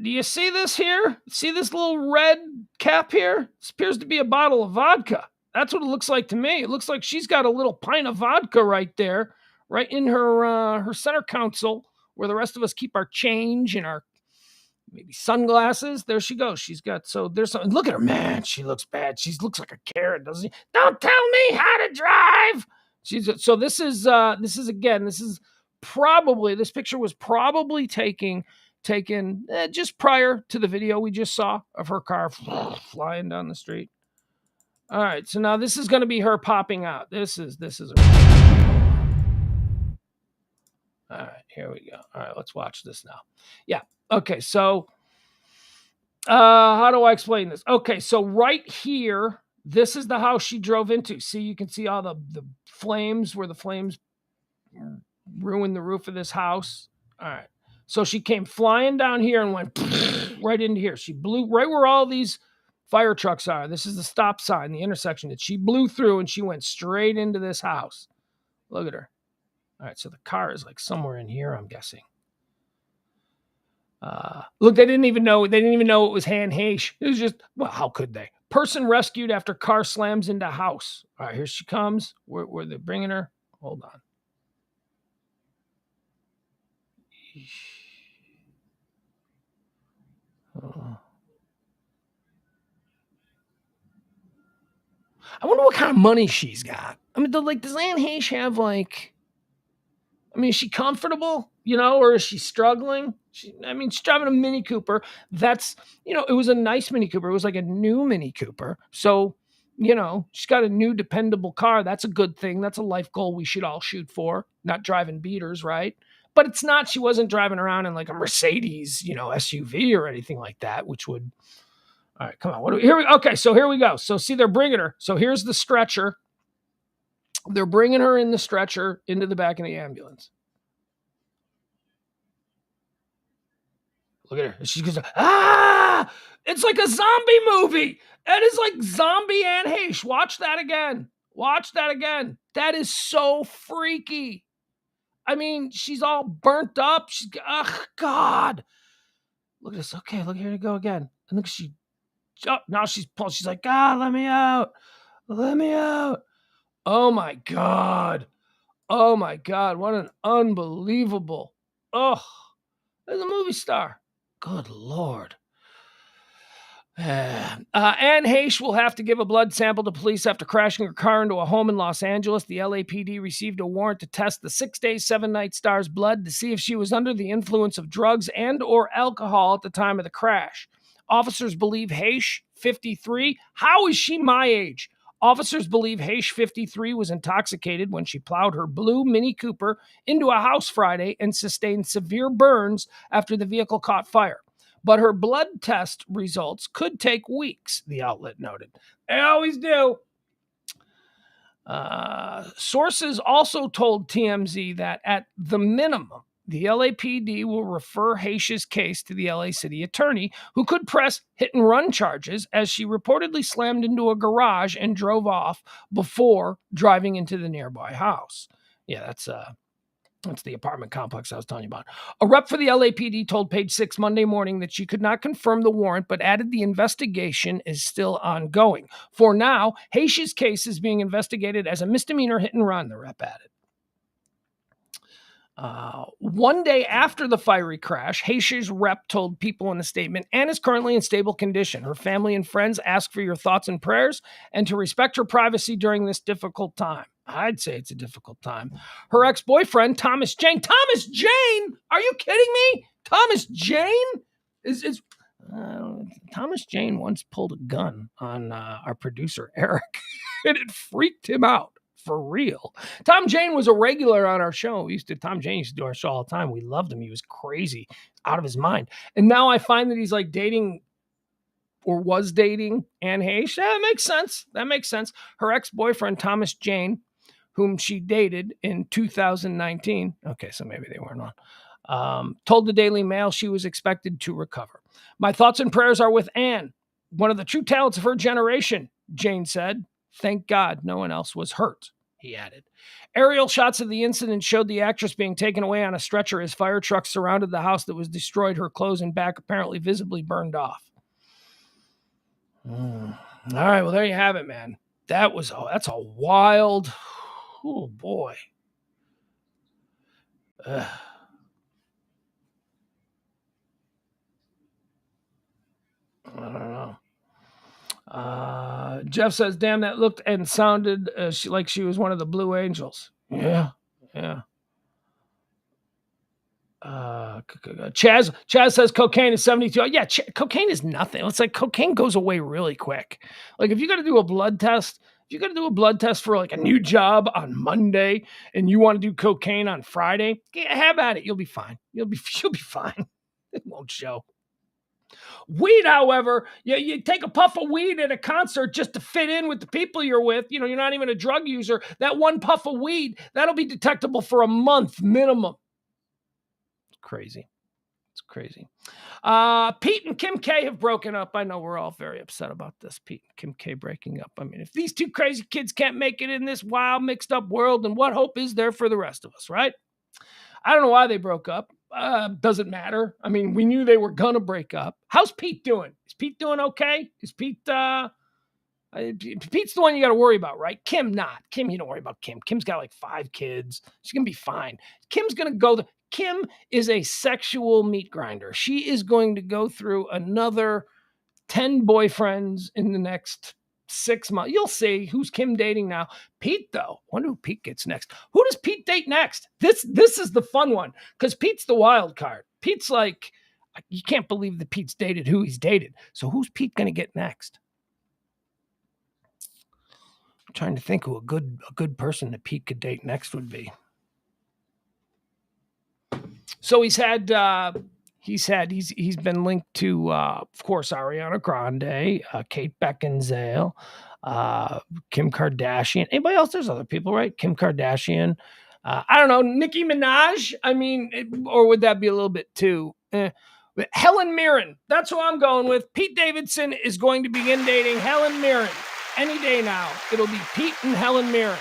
do you see this here? See this little red cap here? This appears to be a bottle of vodka. That's what it looks like to me. It looks like she's got a little pint of vodka right there, right in her center console, where the rest of us keep our change and our maybe sunglasses. There she goes. She's got, so there's something. Look at her, man. She looks bad. She looks like a carrot, doesn't she? Don't tell me how to drive. So this is probably, this picture was probably taken just prior to the video we just saw of her car flying down the street. All right, so now this is going to be her popping out. This is all right, here we go. All right, let's watch this now. Yeah. Okay, so how do I explain this? Okay, so right here, this is the house she drove into. See, you can see all the flames, where the flames ruined the roof of this house. All right. So she came flying down here and went right into here. She blew right where all these fire trucks are. This is the stop sign, the intersection that she blew through, and she went straight into this house. Look at her. All right, so the car is like somewhere in here, I'm guessing. Look, they didn't even know it was Anne Heche. It was just, well, how could they? Person rescued after car slams into house. All right, here she comes. Where they're bringing her. Hold on. I wonder what kind of money she's got. I mean, does Anne Heche have is she comfortable, or is she struggling? She's driving a Mini Cooper. That's, it was a nice Mini Cooper. It was like a new Mini Cooper. So, she's got a new dependable car. That's a good thing. That's a life goal we should all shoot for. Not driving beaters, right? But it's not, she wasn't driving around in like a Mercedes, SUV or anything like that, which would, all right, come on. Okay, so here we go. So see, they're bringing her. So here's the stretcher. They're bringing her in the stretcher into the back of the ambulance. Look at her. She goes, it's like a zombie movie. It is like zombie Anne Heche. Watch that again. That is so freaky. She's all burnt up. God. Look at this. Okay, look, here to go again. And look, now she's pulled. She's like, God, let me out. Oh my God. What an unbelievable. There's a movie star. Good Lord. Anne Heche will have to give a blood sample to police after crashing her car into a home in Los Angeles. The LAPD received a warrant to test the 6-day, 7-night star's blood to see if she was under the influence of drugs and or alcohol at the time of the crash. Officers believe Heche, 53. How is she my age? Officers believe Heche, 53, was intoxicated when she plowed her blue Mini Cooper into a house Friday and sustained severe burns after the vehicle caught fire. But her blood test results could take weeks, the outlet noted. They always do. Sources also told TMZ that at the minimum, the LAPD will refer Heche's case to the LA City attorney, who could press hit-and-run charges as she reportedly slammed into a garage and drove off before driving into the nearby house. Yeah, that's the apartment complex I was telling you about. A rep for the LAPD told Page Six Monday morning that she could not confirm the warrant, but added the investigation is still ongoing. For now, Heche's case is being investigated as a misdemeanor hit and run, the rep added. One day after the fiery crash, Heche's rep told People in a statement, Anne is currently in stable condition. Her family and friends ask for your thoughts and prayers and to respect her privacy during this difficult time. I'd say it's a difficult time. Her ex-boyfriend, Thomas Jane. Thomas Jane? Are you kidding me? Thomas Jane? Thomas Jane once pulled a gun on our producer, Eric, and it freaked him out. For real. Tom Jane was a regular on our show. Tom Jane used to do our show all the time. We loved him. He was crazy, out of his mind. And now I find that he's like dating or was dating Anne Heche. That makes sense. Her ex-boyfriend, Thomas Jane, whom she dated in 2019. Okay, so maybe they weren't on. Told the Daily Mail she was expected to recover. My thoughts and prayers are with Anne, one of the true talents of her generation, Jane said. Thank God no one else was hurt, he added. Aerial shots of the incident showed the actress being taken away on a stretcher as fire trucks surrounded the house that was destroyed. Her clothes and back apparently visibly burned off. All right, well, there you have it, man. That's a wild, oh boy. I don't know. Jeff says, damn, that looked and sounded like she was one of the Blue Angels. Yeah. Chaz says cocaine is 72. Yeah, cocaine is nothing. It's like cocaine goes away really quick. Like if you got to do a blood test, for like a new job on Monday and you want to do cocaine on Friday, have at it. You'll be fine. You'll be fine. It won't show. Weed, however, you take a puff of weed at a concert just to fit in with the people you're with. You're not even a drug user. That one puff of weed, that'll be detectable for a month minimum. It's crazy. Pete and Kim K have broken up. I know we're all very upset about this. Pete and Kim K breaking up. If these two crazy kids can't make it in this wild, mixed up world, then what hope is there for the rest of us, right? I don't know why they broke up. Doesn't matter. We knew they were gonna break up. How's Pete doing? Is Pete doing okay? Is Pete Pete's the one you got to worry about, right? Kim, not. Kim, you don't worry about Kim. Kim's got like 5 kids. She's gonna be fine. Kim's gonna go. Kim is a sexual meat grinder. She is going to go through another 10 boyfriends in the next 6 months. You'll see who's Kim dating now. Pete, though, I wonder who Pete gets next. Who does Pete date next? This is the fun one because Pete's the wild card. Pete's like, you can't believe that Pete's dated who he's dated. So who's Pete going to get next? I'm trying to think who a good person that Pete could date next would be. So he's been linked to, of course, Ariana Grande, Kate Beckinsale, Kim Kardashian. Anybody else? There's other people, right? Kim Kardashian. I don't know, Nicki Minaj. I mean, or would that be a little bit too? Helen Mirren. That's who I'm going with. Pete Davidson is going to begin dating Helen Mirren any day now. It'll be Pete and Helen Mirren.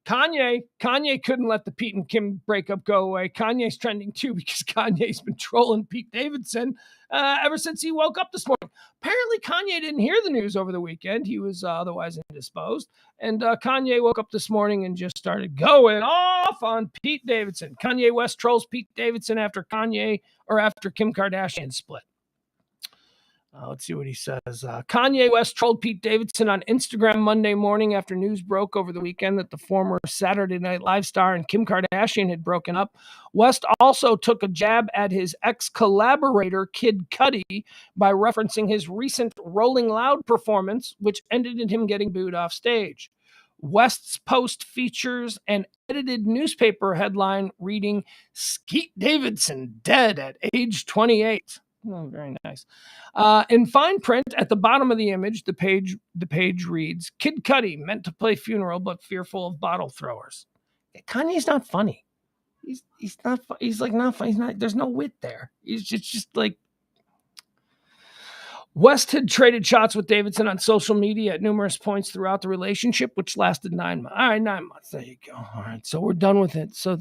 Kanye couldn't let the Pete and Kim breakup go away. Kanye's trending too because Kanye's been trolling Pete Davidson ever since he woke up this morning. Apparently, Kanye didn't hear the news over the weekend. He was otherwise indisposed. And Kanye woke up this morning and just started going off on Pete Davidson. Kanye West trolls Pete Davidson after Kim Kardashian split. Let's see what he says. Kanye West trolled Pete Davidson on Instagram Monday morning after news broke over the weekend that the former Saturday Night Live star and Kim Kardashian had broken up. West also took a jab at his ex-collaborator, Kid Cudi, by referencing his recent Rolling Loud performance, which ended in him getting booed off stage. West's post features an edited newspaper headline reading, "Skeet Davidson dead at age 28. Oh, very nice. In fine print at the bottom of the image, the page reads, "Kid Cudi meant to play funeral, but fearful of bottle throwers." Kanye's not funny. He's not. He's like not funny. He's not. There's no wit there. He's just like. West had traded shots with Davidson on social media at numerous points throughout the relationship, which lasted 9 months. All right, 9 months. There you go. All right, so we're done with it. So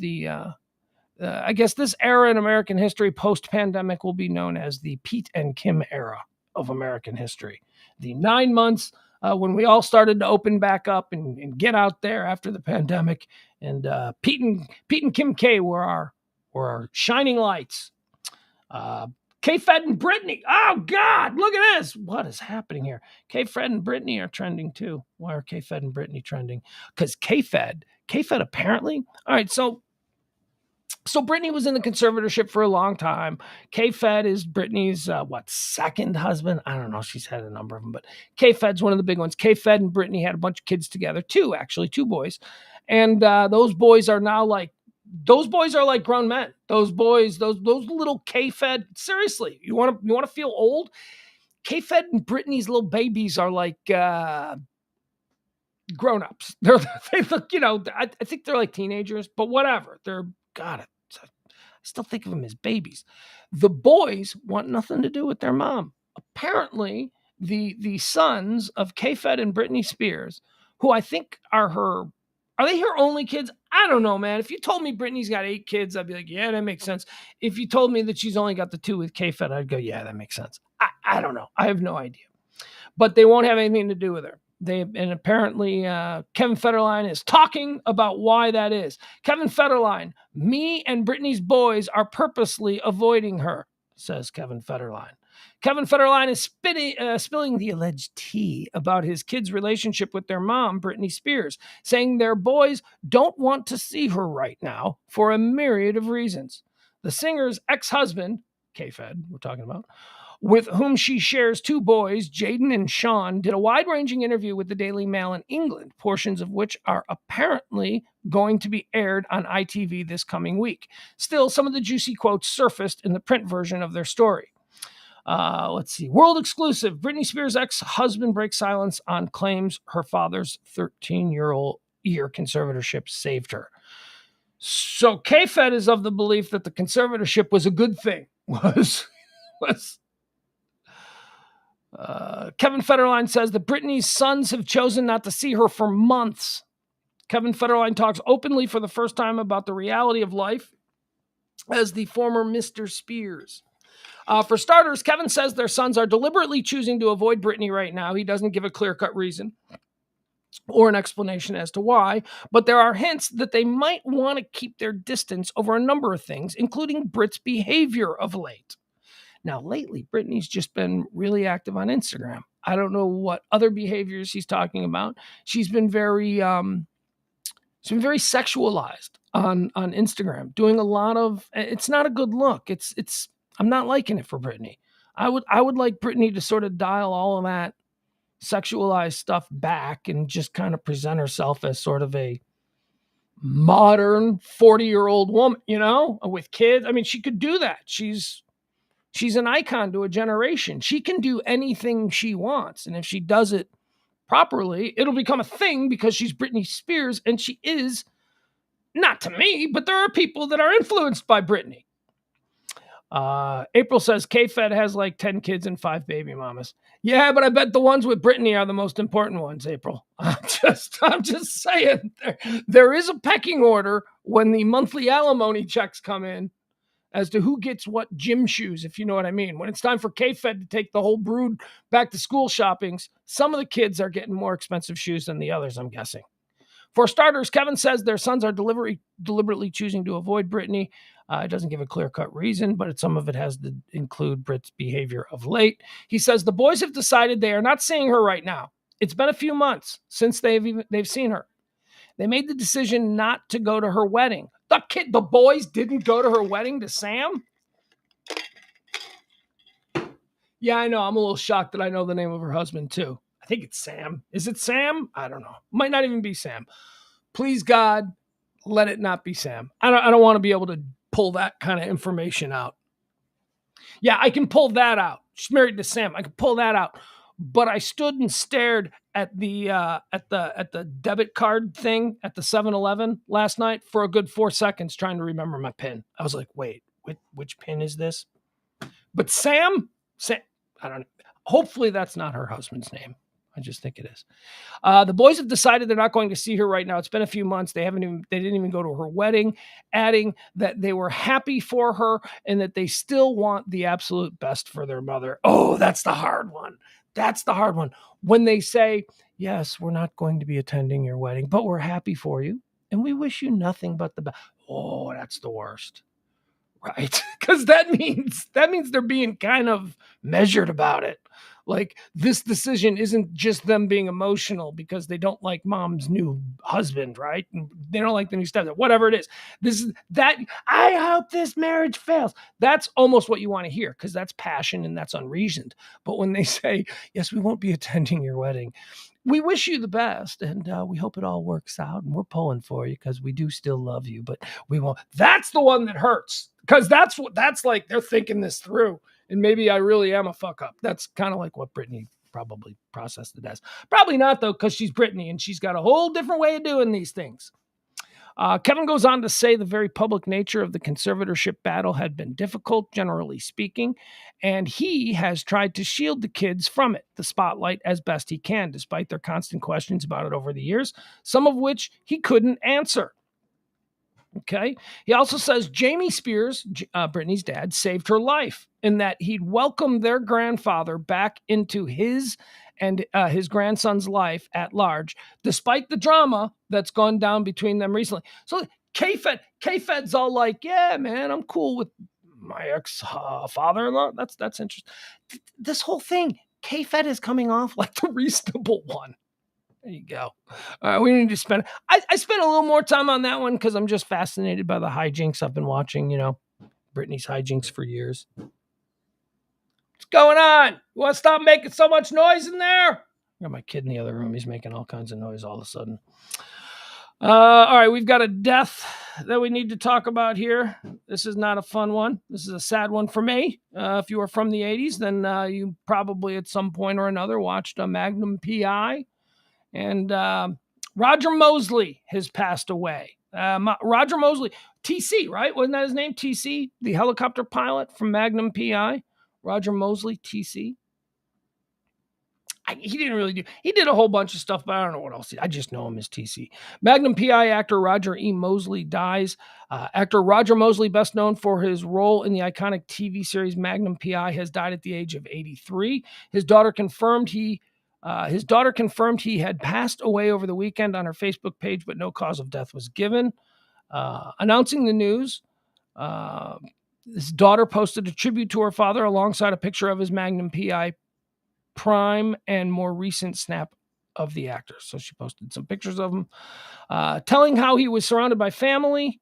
I guess this era in American history post-pandemic will be known as the Pete and Kim era of American history. The 9 months when we all started to open back up and get out there after the pandemic. And Pete and Kim K were our shining lights. K-Fed and Britney. Oh, God, look at this. What is happening here? K-Fed and Britney are trending, too. Why are K-Fed and Britney trending? Because K-Fed apparently... All right, So Britney was in the conservatorship for a long time. K-Fed is Britney's, second husband? I don't know. She's had a number of them, but K-Fed's one of the big ones. K-Fed and Britney had a bunch of kids together, two boys. And those boys are now like grown men. Those boys, those little K-Fed, seriously, you want to feel old? K-Fed and Britney's little babies are like grown-ups. They look, I think they're like teenagers, but whatever. I still think of them as babies. The boys want nothing to do with their mom. Apparently, the sons of K-Fed and Britney Spears, who I think are they her only kids? I don't know, man. If you told me Britney's got 8 kids, I'd be like, yeah, that makes sense. If you told me that she's only got the 2 with K-Fed, I'd go, yeah, that makes sense. I don't know. I have no idea. But they won't have anything to do with her. And apparently Kevin Federline is talking about why that is. Kevin Federline, "Me and Britney's boys are purposely avoiding her," says Kevin Federline. Kevin Federline is spilling the alleged tea about his kids' relationship with their mom, Britney Spears, saying their boys don't want to see her right now for a myriad of reasons. The singer's ex-husband, K-Fed, we're talking about, with whom she shares 2 boys, Jaden and Sean, did a wide-ranging interview with the Daily Mail in England, portions of which are apparently going to be aired on ITV this coming week. Still, some of the juicy quotes surfaced in the print version of their story. Let's see. World exclusive. Britney Spears' ex-husband breaks silence on claims her father's 13-year conservatorship saved her. So K-Fed is of the belief that the conservatorship was a good thing. Kevin Federline says that Britney's sons have chosen not to see her for months. Kevin Federline talks openly for the first time about the reality of life as the former Mr. Spears. For starters, Kevin says their sons are deliberately choosing to avoid Britney right now. He doesn't give a clear-cut reason or an explanation as to why, but there are hints that they might want to keep their distance over a number of things, including Brit's behavior of late. Now, lately, Britney's just been really active on Instagram. I don't know what other behaviors he's talking about. She's been very sexualized on Instagram, doing a lot of. It's not a good look. It's. I'm not liking it for Britney. I would like Britney to sort of dial all of that sexualized stuff back and just kind of present herself as sort of a modern 40-year-old woman, with kids. I mean, she could do that. She's an icon to a generation. She can do anything she wants. And if she does it properly, it'll become a thing because she's Britney Spears, and she is, not to me, but there are people that are influenced by Britney. April says K-Fed has like 10 kids and 5 baby mamas. Yeah, but I bet the ones with Britney are the most important ones, April. I'm just saying. There is a pecking order when the monthly alimony checks come in as to who gets what gym shoes, if you know what I mean. When it's time for K-Fed to take the whole brood back to school shoppings, some of the kids are getting more expensive shoes than the others, I'm guessing. For starters, Kevin says their sons are deliberately choosing to avoid Britney. It doesn't give a clear-cut reason, but some of it has to include Brit's behavior of late. He says the boys have decided they are not seeing her right now. It's been a few months since they've seen her. They made the decision not to go to her wedding. The boys didn't go to her wedding to Sam? Yeah, I know. I'm a little shocked that I know the name of her husband, too. I think it's Sam. Is it Sam? I don't know. Might not even be Sam. Please, God, let it not be Sam. I don't want to be able to pull that kind of information out. Yeah, I can pull that out. She's married to Sam. I can pull that out. But I stood and stared at the debit card thing at the 7-Eleven last night for a good 4 seconds trying to remember my PIN. I was like, wait, which PIN is this? But Sam, I don't know. Hopefully that's not her husband's name. I just think it is. The boys have decided they're not going to see her right now. It's been a few months. They didn't even go to her wedding, adding that they were happy for her and that they still want the absolute best for their mother. Oh, that's the hard one. That's the hard one. When they say, yes, we're not going to be attending your wedding, but we're happy for you and we wish you nothing but the best. Oh, that's the worst. Right? Because that means they're being kind of measured about it. Like, this decision isn't just them being emotional because they don't like mom's new husband, right? And they don't like the new stepdad, whatever it is. This is that. I hope this marriage fails. That's almost what you want to hear because that's passion and that's unreasoned. But when they say, yes, we won't be attending your wedding, we wish you the best and we hope it all works out. And we're pulling for you because we do still love you, but we won't. That's the one that hurts because that's like they're thinking this through. And maybe I really am a fuck up. That's kind of like what Britney probably processed it as. Probably not, though, because she's Britney and she's got a whole different way of doing these things. Kevin goes on to say the very public nature of the conservatorship battle had been difficult, generally speaking, and he has tried to shield the kids from it, the spotlight, as best he can, despite their constant questions about it over the years, some of which he couldn't answer. Okay. He also says Jamie Spears, Britney's dad, saved her life in that he'd welcomed their grandfather back into his and his grandson's life at large, despite the drama that's gone down between them recently. So K-Fed's all like, yeah, man, I'm cool with my ex-father-in-law. That's interesting. This whole thing, K-Fed is coming off like the reasonable one. There you go. All right, we need to spend. I spent a little more time on that one because I'm just fascinated by the hijinks I've been watching. Britney's hijinks for years. What's going on? You want to stop making so much noise in there? I got my kid in the other room. He's making all kinds of noise all of a sudden. All right, we've got a death that we need to talk about here. This is not a fun one. This is a sad one for me. If you were from the 80s, then you probably at some point or another watched a Magnum PI. And Roger Mosley has passed away. Roger Mosley, TC, right? Wasn't that his name? TC, the helicopter pilot from Magnum PI. Roger Mosley, TC. He didn't really do. He did a whole bunch of stuff, but I don't know what else. I just know him as TC. Magnum PI actor Roger E. Mosley dies. Actor Roger Mosley, best known for his role in the iconic TV series Magnum PI, has died at the age of 83. His daughter confirmed he had passed away over the weekend on her Facebook page, but no cause of death was given. Announcing the news His daughter posted a tribute to her father alongside a picture of his Magnum PI Prime and more recent snap of the actor. So she posted some pictures of him, telling how he was surrounded by family.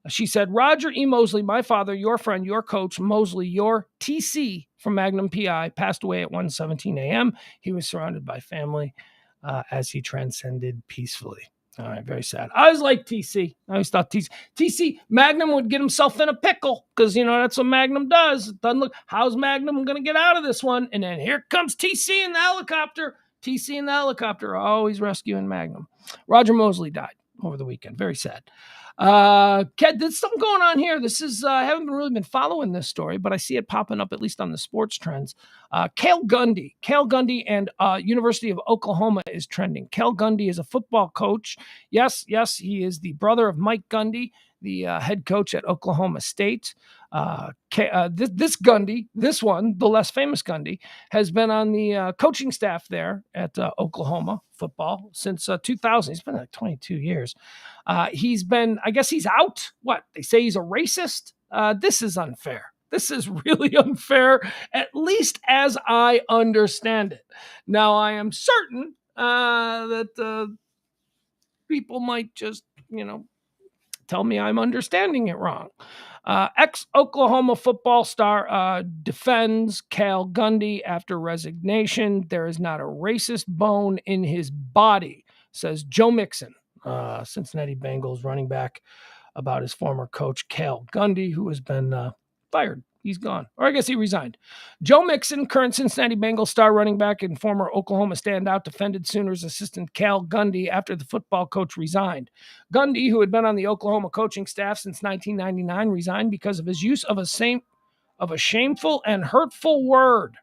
She said, Roger E. Mosley, my father, your friend, your coach, Mosley, your TC from Magnum PI, passed away at 1:17 a.m. He was surrounded by family as he transcended peacefully. All right, very sad. I always liked TC. I always thought TC Magnum would get himself in a pickle because, that's what Magnum does. It doesn't look, how's Magnum going to get out of this one? And then here comes TC in the helicopter. TC in the helicopter, always rescuing Magnum. Roger Mosley died over the weekend. Very sad. Ken, there's something going on here. This is, I haven't really been following this story, but I see it popping up at least on the sports trends. Cale Gundy and University of Oklahoma is trending. Cale Gundy is a football coach. Yes, he is the brother of Mike Gundy, the head coach at Oklahoma State. This Gundy, this one, the less famous Gundy, has been on the coaching staff there at Oklahoma football since 2000. He's been like 22 years. He's been, I guess he's out. What? They say he's a racist? This is unfair. This is really unfair, at least as I understand it. Now, I am certain that people might just, tell me I'm understanding it wrong. Ex-Oklahoma football star defends Cale Gundy after resignation. There is not a racist bone in his body, says Joe Mixon, Cincinnati Bengals running back, about his former coach, Cale Gundy, who has been fired. He's gone. Or I guess he resigned. Joe Mixon, current Cincinnati Bengals star running back and former Oklahoma standout, defended Sooners assistant Cale Gundy after the football coach resigned. Gundy, who had been on the Oklahoma coaching staff since 1999, resigned because of his use of a shameful and hurtful word.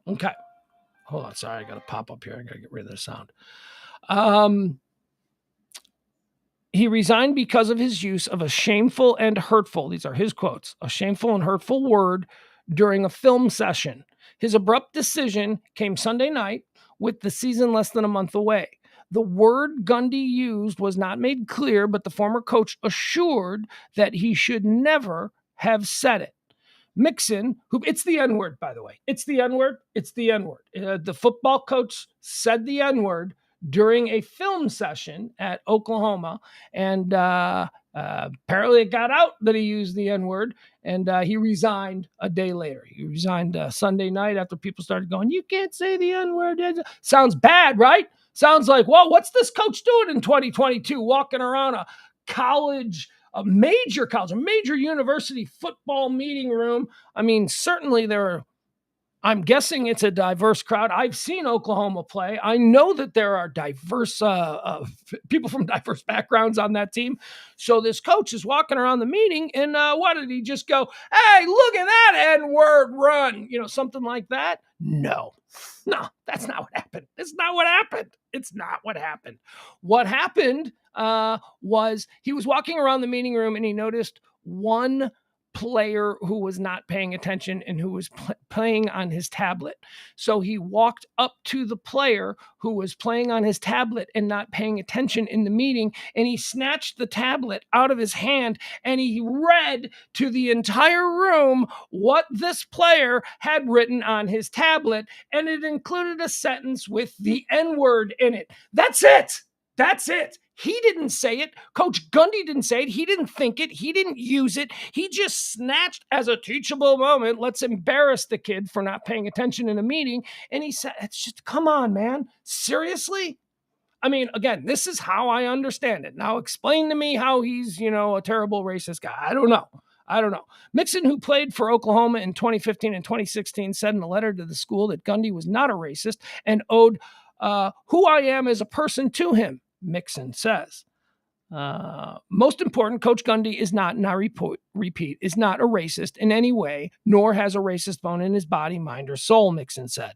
Okay. Hold on. Sorry, I got to pop up here. I got to get rid of the sound. He resigned because of his use of a shameful and hurtful, these are his quotes, a shameful and hurtful word during a film session. His abrupt decision came Sunday night with the season less than a month away. The word Gundy used was not made clear, but the former coach assured that he should never have said it. Mixon, it's the N-word, by the way. It's the N-word. The football coach said the N-word during a film session at Oklahoma, and apparently it got out that he used the N-word, and he resigned a day later. He resigned Sunday night after people started going, you can't say the N-word. Sounds bad, right? Sounds like, well, what's this coach doing in 2022, walking around a major university football meeting room? I mean, certainly I'm guessing it's a diverse crowd. I've seen Oklahoma play. I know that there are diverse people from diverse backgrounds on that team. So this coach is walking around the meeting, and what did he just go, hey, look at that N-word run? Something like that? No, that's not what happened. It's not what happened. What happened was he was walking around the meeting room, and he noticed one player who was not paying attention and who was playing on his tablet. So he walked up to the player who was playing on his tablet and not paying attention in the meeting, and he snatched the tablet out of his hand, and he read to the entire room what this player had written on his tablet, and it included a sentence with the N-word in it. That's it. He didn't say it. Coach Gundy didn't say it. He didn't think it. He didn't use it. He just snatched as a teachable moment. Let's embarrass the kid for not paying attention in a meeting. And he said, it's just, come on, man. Seriously? I mean, again, this is how I understand it. Now explain to me how he's, a terrible racist guy. I don't know. Mixon, who played for Oklahoma in 2015 and 2016, said in a letter to the school that Gundy was not a racist and owed who I am as a person to him. Mixon says. Most important, Coach Gundy is not, and I repeat, is not a racist in any way, nor has a racist bone in his body, mind, or soul, Mixon said.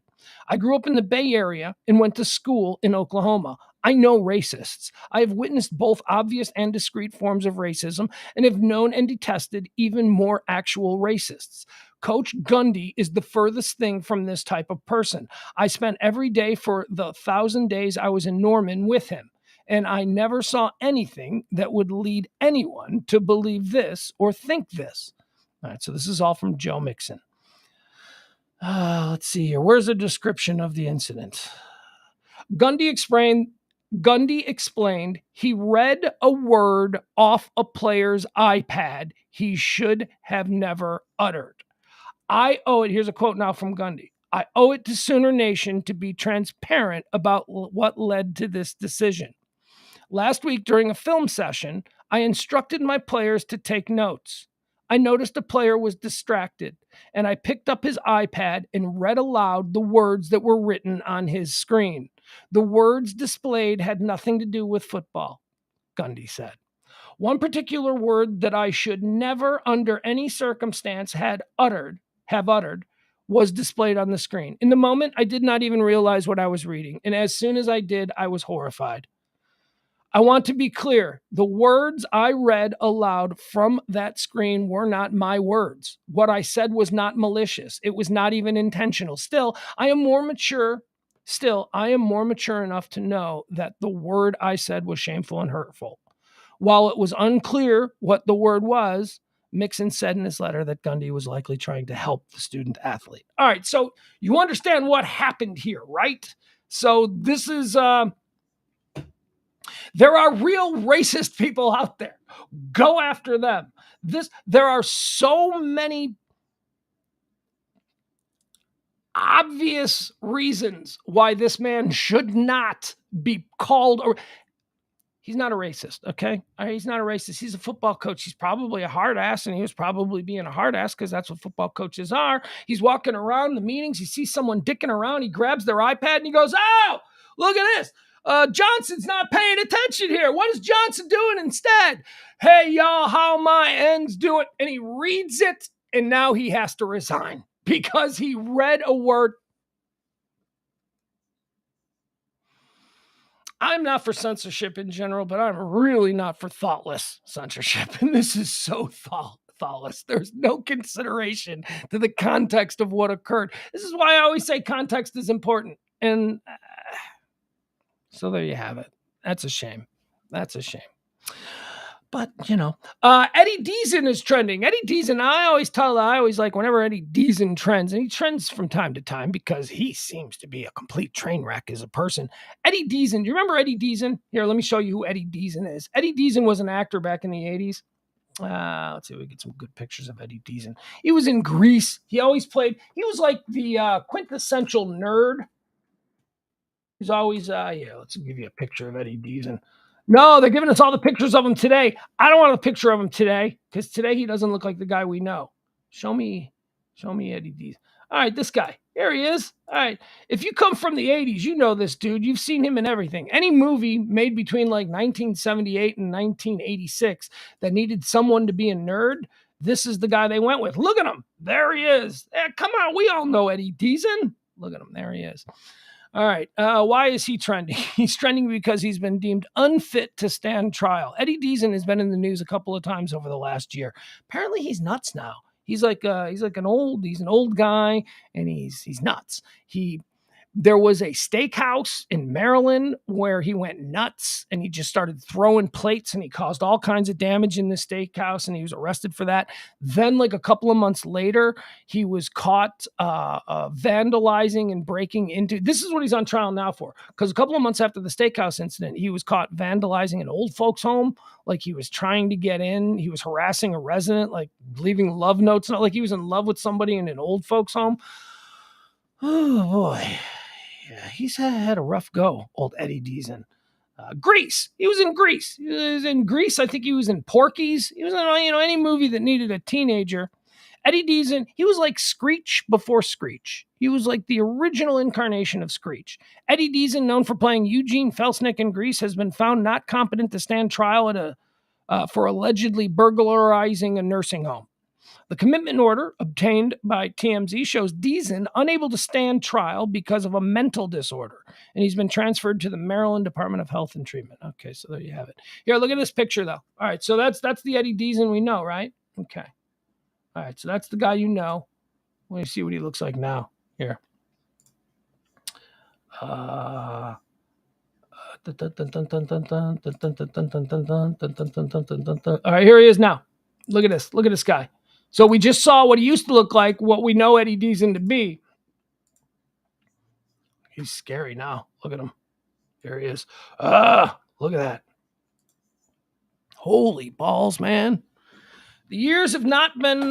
I grew up in the Bay Area and went to school in Oklahoma. I know racists. I have witnessed both obvious and discrete forms of racism and have known and detested even more actual racists. Coach Gundy is the furthest thing from this type of person. I spent every day for the 1,000 days I was in Norman with him. and I never saw anything that would lead anyone to believe this or think this. All right, so this is all from Joe Mixon. Let's see here. Where's a description of the incident? Gundy explained he read a word off a player's iPad he should have never uttered. I owe it. Here's a quote now from Gundy. I owe it to Sooner Nation to be transparent about what led to this decision. Last week during a film session, I instructed my players to take notes. I noticed a player was distracted, and I picked up his iPad and read aloud the words that were written on his screen. The words displayed had nothing to do with football, Gundy said. One particular word that I should never, under any circumstance, have uttered, was displayed on the screen. In the moment, I did not even realize what I was reading, and as soon as I did, I was horrified. I want to be clear. The words I read aloud from that screen were not my words. What I said was not malicious. It was not even intentional. Still, I am more mature enough to know that the word I said was shameful and hurtful. While it was unclear what the word was, Mixon said in his letter that Gundy was likely trying to help the student athlete. All right, so you understand what happened here, right? So this is... there are real racist people out there. Go after them. There are so many obvious reasons why this man should not be called, or he's not a racist, okay? He's not a racist. He's a football coach. He's probably a hard ass, and he was probably being a hard ass because that's what football coaches are. He's walking around the meetings. He sees someone dicking around. He grabs their iPad and he goes, oh, look at this. Johnson's not paying attention here. What is Johnson doing instead? Hey, y'all, how my ends doing? And he reads it, and now he has to resign because he read a word. I'm not for censorship in general, but I'm really not for thoughtless censorship. And this is so thoughtless. There's no consideration to the context of what occurred. This is why I always say context is important. And so there you have it. That's a shame. But, Eddie Deason is trending. Eddie Deason, I always like whenever Eddie Deason trends, and he trends from time to time because he seems to be a complete train wreck as a person. Eddie Deason, do you remember Eddie Deason? Here, let me show you who Eddie Deason is. Eddie Deason was an actor back in the 80s. Let's see if we get some good pictures of Eddie Deason. He was in Grease. He was like the quintessential nerd. He's always, let's give you a picture of Eddie Deason. No, they're giving us all the pictures of him today. I don't want a picture of him today because today he doesn't look like the guy we know. Show me Eddie Deason. All right, this guy. Here he is. All right. If you come from the 80s, you know this dude. You've seen him in everything. Any movie made between like 1978 and 1986 that needed someone to be a nerd, this is the guy they went with. Look at him. There he is. Come on. We all know Eddie Deason. Look at him. There he is. All right. Why is he trending? He's trending because he's been deemed unfit to stand trial. Eddie Deason has been in the news a couple of times over the last year. Apparently, he's nuts now. He's an old guy, and he's nuts. There was a steakhouse in Maryland where he went nuts and he just started throwing plates and he caused all kinds of damage in the steakhouse and he was arrested for that. Then like a couple of months later, he was caught vandalizing and breaking into, this is what he's on trial now for, because a couple of months after the steakhouse incident, he was caught vandalizing an old folks home. Like he was trying to get in. He was harassing a resident, like leaving love notes, not like he was in love with somebody in an old folks home. Oh boy. Yeah, he's had a rough go, old Eddie Deason. Grease. He was in Grease. He was in Grease. I think he was in Porky's. He was in any movie that needed a teenager. Eddie Deason, he was like Screech before Screech. He was like the original incarnation of Screech. Eddie Deason, known for playing Eugene Felsnick in Grease, has been found not competent to stand trial for allegedly burglarizing a nursing home. The commitment order obtained by TMZ shows Deason unable to stand trial because of a mental disorder, and he's been transferred to the Maryland Department of Health and Treatment. Okay, so there you have it. Here, look at this picture, though. All right, so that's the Eddie Deason we know, right? Okay. All right, so that's the guy you know. Let me see what he looks like now. Here. All right, here he is now. Look at this. Look at this guy. So we just saw what he used to look like, what we know Eddie Deason to be. He's scary now. Look at him. There he is. Look at that. Holy balls, man. The years have not been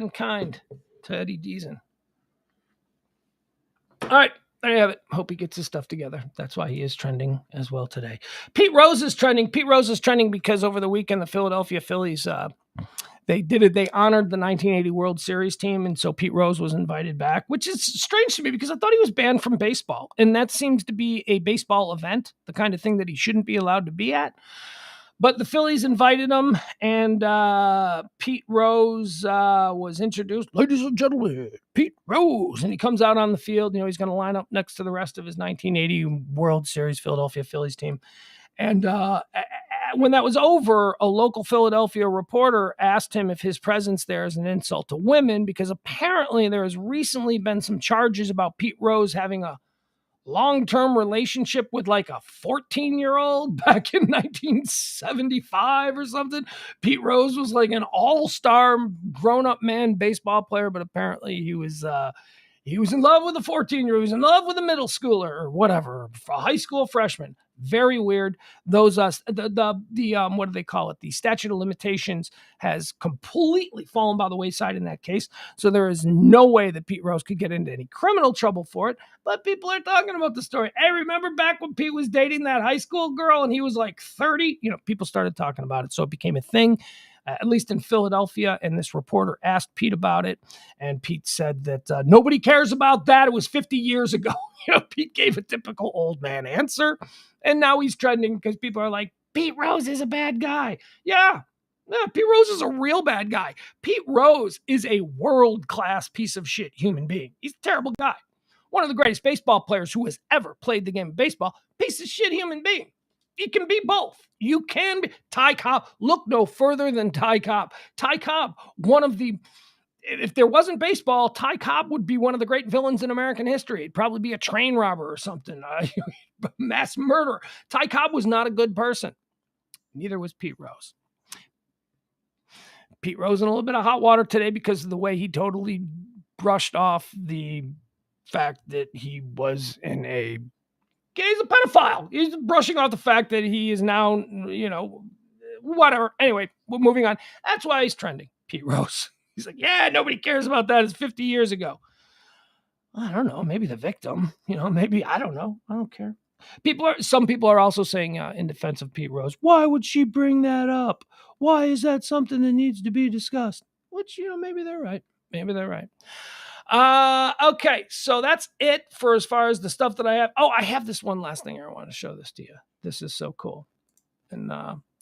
kind to Eddie Deason. All right, there you have it. Hope he gets his stuff together. That's why he is trending as well today. Pete Rose is trending. Pete Rose is trending because over the weekend, the Philadelphia Phillies, they honored the 1980 World Series team, and so Pete Rose was invited back, which is strange to me because I thought he was banned from baseball, and that seems to be a baseball event, the kind of thing that he shouldn't be allowed to be at. But the Phillies invited him, and Pete Rose was introduced. Ladies and gentlemen, Pete Rose. And he comes out on the field. You know, he's going to line up next to the rest of his 1980 World Series Philadelphia Phillies team. And when that was over, a local Philadelphia reporter asked him if his presence there is an insult to women, because apparently there has recently been some charges about Pete Rose having a long-term relationship with like a 14-year-old back in 1975 or something. Pete Rose was like an all-star grown-up man baseball player, but apparently he was in love with a 14-year-old. He was in love with a middle schooler or whatever, a high school freshman. Very weird. Those what do they call it? The statute of limitations has completely fallen by the wayside in that case. So there is no way that Pete Rose could get into any criminal trouble for it. But people are talking about the story. Hey, remember back when Pete was dating that high school girl and he was like 30? You know, people started talking about it. So it became a thing. At least in Philadelphia, and this reporter asked Pete about it, and Pete said that nobody cares about that. It was 50 years ago. You know, Pete gave a typical old man answer, and now he's trending because people are like, Pete Rose is a bad guy. Yeah, Pete Rose is a real bad guy. Pete Rose is a world-class piece of shit human being. He's a terrible guy. One of the greatest baseball players who has ever played the game of baseball. Piece of shit human being. It can be both. You can be. Ty Cobb, look no further than Ty Cobb. Ty Cobb, if there wasn't baseball, Ty Cobb would be one of the great villains in American history. He'd probably be a train robber or something, mass murderer. Ty Cobb was not a good person. Neither was Pete Rose. Pete Rose in a little bit of hot water today because of the way he totally brushed off the fact that he was he's a pedophile. He's brushing off the fact that he is now, you know, whatever. Anyway, we're moving on. That's why he's trending, Pete Rose. He's like, yeah, nobody cares about that. It's 50 years ago. I don't know. Maybe the victim, you know, maybe, I don't know. I don't care. Some people are also saying in defense of Pete Rose, why would she bring that up? Why is that something that needs to be discussed? Which, you know, maybe they're right. Maybe they're right. Okay, so that's it for as far as the stuff that I have. Oh, I have this one last thing I want to show this to you. This is so cool. And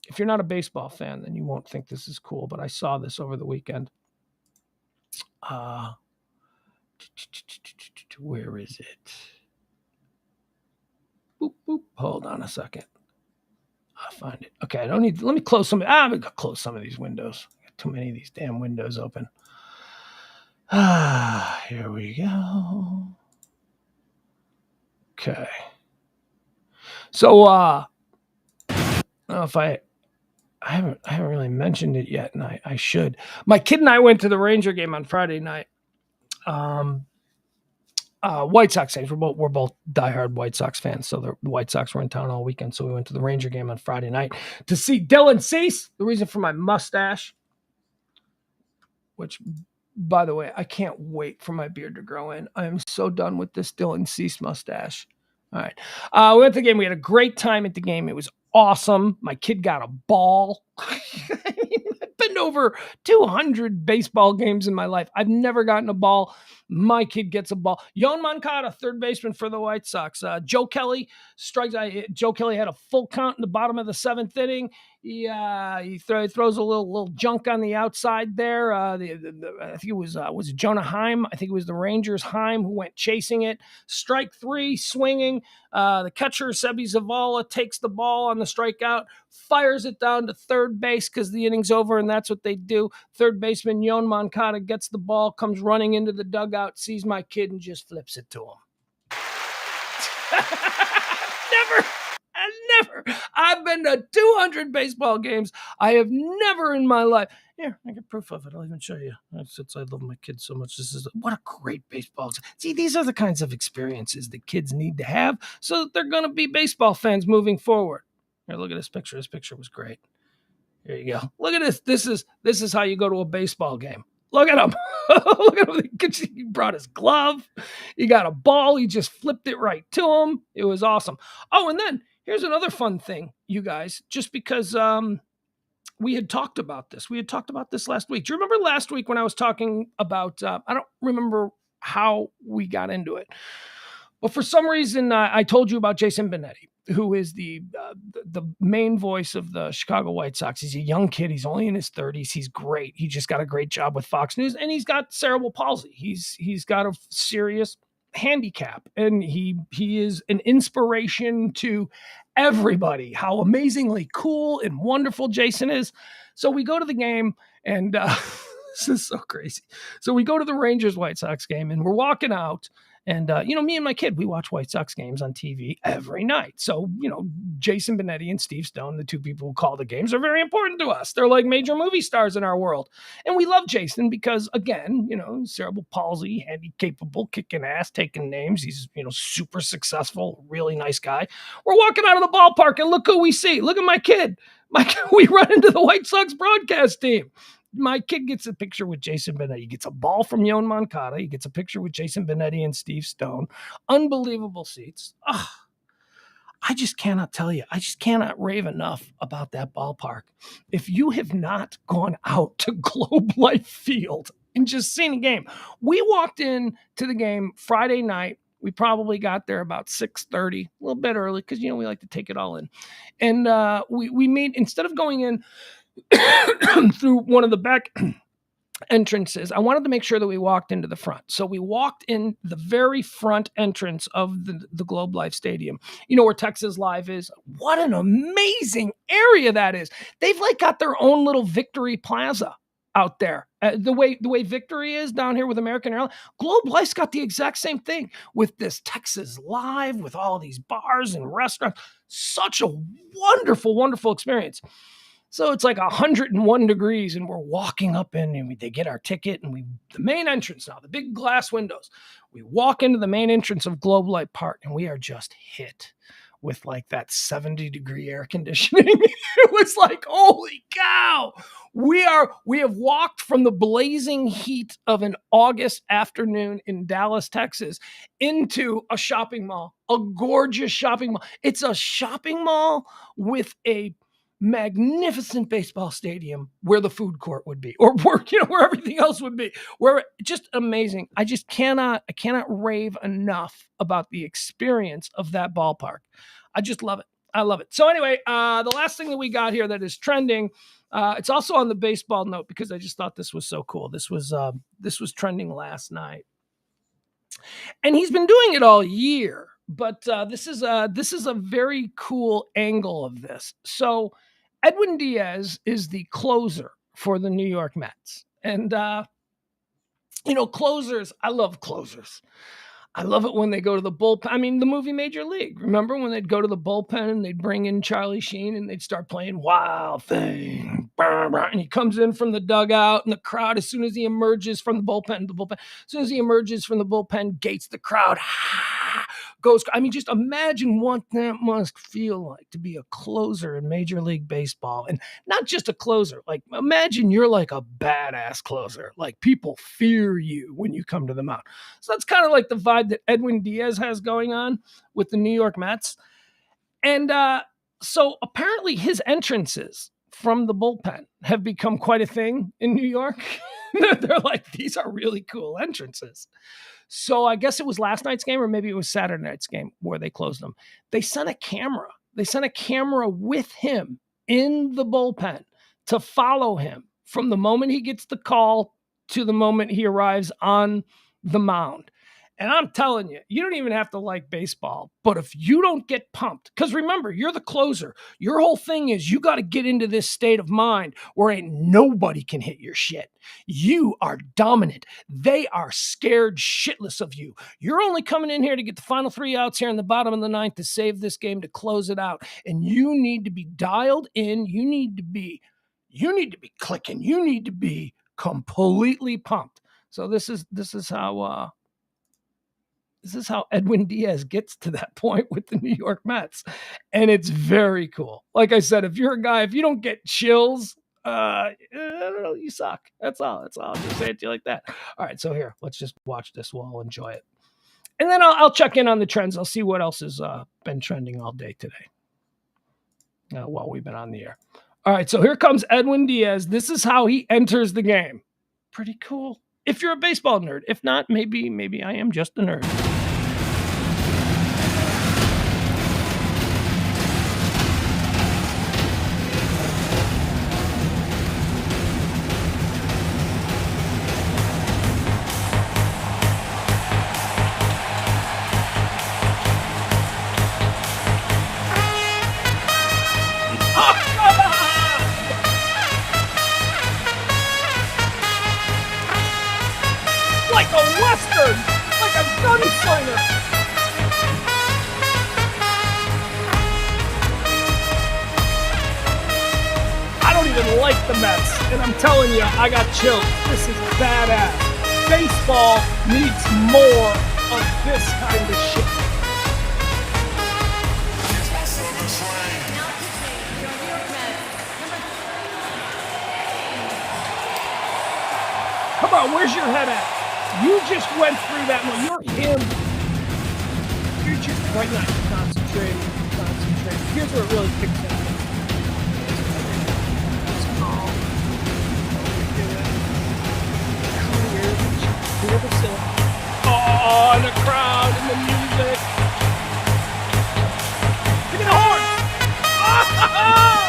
if you're not a baseball fan, then you won't think this is cool, but I saw this over the weekend. Where is it? Boop, boop. Hold on a second. I'll find it. Okay, let me close some. I'm going to close some of these windows. I got too many of these damn windows open. Here we go. Okay. So, I don't know if I haven't really mentioned it yet, and I should. My kid and I went to the Ranger game on Friday night. White Sox fans. We're both diehard White Sox fans, so the White Sox were in town all weekend, so we went to the Ranger game on Friday night to see Dylan Cease. The reason for my mustache, which, by the way, I can't wait for my beard to grow in. I am so done with this Dylan Cease mustache. All right. We went to the game. We had a great time at the game. It was awesome. My kid got a ball. I've been to over 200 baseball games in my life. I've never gotten a ball. My kid gets a ball. Yoan Moncada, third baseman for the White Sox. Joe Kelly strikes. Joe Kelly had a full count in the bottom of the seventh inning. He throws a little junk on the outside there. I think it was it Jonah Heim? I think it was the Rangers' Heim who went chasing it. Strike three, swinging. The catcher, Sebi Zavala, takes the ball on the strikeout, fires it down to third base because the inning's over, and that's what they do. Third baseman Yoan Moncada gets the ball, comes running into the dugout, sees my kid, and just flips it to him. Never. I've been to 200 baseball games. I have never in my life. Here, I get proof of it. I'll even show you. Since I love my kids so much, what a great baseball. See, these are the kinds of experiences that kids need to have so that they're going to be baseball fans moving forward. Here, look at this picture. This picture was great. Here you go. Look at this. This is how you go to a baseball game. Look at him. Look at him. He brought his glove. He got a ball. He just flipped it right to him. It was awesome. Oh, and then here's another fun thing, you guys, just because we had talked about this. We had talked about this last week. Do you remember last week when I was talking about, I don't remember how we got into it, but for some reason I told you about Jason Benetti, who is the main voice of the Chicago White Sox. He's a young kid. He's only in his 30s. He's great. He just got a great job with Fox News, and he's got cerebral palsy. He's got a serious handicap, and he is an inspiration to everybody. How amazingly cool and wonderful Jason is. So we go to the game, and this is so crazy. So we go to the Rangers White Sox game, and we're walking out. And, me and my kid, we watch White Sox games on TV every night. So, Jason Benetti and Steve Stone, the two people who call the games, are very important to us. They're like major movie stars in our world. And we love Jason because, again, cerebral palsy, handy-capable, kicking ass, taking names. He's, super successful, really nice guy. We're walking out of the ballpark, and look who we see. Look at my kid. We run into the White Sox broadcast team. My kid gets a picture with Jason Benetti. He gets a ball from Yoan Moncada. He gets a picture with Jason Benetti and Steve Stone. Unbelievable seats. I just cannot tell you. I just cannot rave enough about that ballpark. If you have not gone out to Globe Life Field and just seen a game, we walked in to the game Friday night. We probably got there about 6:30, a little bit early because, we like to take it all in. And we made, instead of going in through one of the back entrances, I wanted to make sure that we walked into the front. So we walked in the very front entrance of the Globe Life Stadium, where Texas Live is. What an amazing area that is. They've got their own little Victory Plaza out there. The way Victory is down here with American Airlines, Globe Life's got the exact same thing with this Texas Live, with all these bars and restaurants. Such a wonderful, wonderful experience. So it's 101 degrees, and we're walking up in, and they get our ticket, and the main entrance now, the big glass windows. We walk into the main entrance of Globe Life Park, and we are just hit with that 70-degree air conditioning. It was holy cow. We have walked from the blazing heat of an August afternoon in Dallas, Texas, into a shopping mall, a gorgeous shopping mall. It's a shopping mall with a magnificent baseball stadium where the food court would be, or where everything else would be, where just amazing. I cannot rave enough about the experience of that ballpark. I just love it. I love it. So anyway, the last thing that we got here that is trending, it's also on the baseball note because I just thought this was so cool. This was trending last night, and he's been doing it all year. But this is a very cool angle of this. So Edwin Diaz is the closer for the New York Mets. And, closers, I love closers. I love it when they go to the bullpen. I mean, the movie Major League. Remember when they'd go to the bullpen and they'd bring in Charlie Sheen and they'd start playing Wild Thing. And he comes in from the dugout, and the crowd, as soon as he emerges from the bullpen, gates the crowd. Goes. I mean, just imagine what that must feel like to be a closer in Major League Baseball, and not just a closer. Imagine you're a badass closer. People fear you when you come to the mound. So that's kind of the vibe that Edwin Diaz has going on with the New York Mets. And so apparently his entrances from the bullpen have become quite a thing in New York. They're these are really cool entrances. So I guess it was last night's game, or maybe it was Saturday night's game where they closed them. They sent a camera. They sent a camera with him in the bullpen to follow him from the moment he gets the call to the moment he arrives on the mound. And I'm telling you, you don't even have to like baseball. But if you don't get pumped, because remember, you're the closer. Your whole thing is you got to get into this state of mind where ain't nobody can hit your shit. You are dominant. They are scared shitless of you. You're only coming in here to get the final 3 outs here in the bottom of the ninth to save this game, to close it out. And you need to be dialed in. You need to be clicking. You need to be completely pumped. So this is how Edwin Diaz gets to that point with the New York Mets. And it's very cool. Like I said, if you're a guy, if you don't get chills, I don't know, you suck. That's all. I'll just say it to you like that. All right, so here, let's just watch this. We'll all enjoy it. And then I'll check in on the trends. I'll see what else has been trending all day today while we've been on the air. All right, so here comes Edwin Diaz. This is how he enters the game. Pretty cool. If you're a baseball nerd. If not, maybe I am just a nerd. Like a Western, like a gunslinger. I don't even like the Mets, and I'm telling you, I got chills. This is badass. Baseball needs more of this kind of shit. Come on, where's your head at? You just went through that one. You're him. You're just right now. Concentrating. Here's where it really kicks in. It's calm. Clear the silk. Oh, and the crowd and the music. Give me the horn. Oh!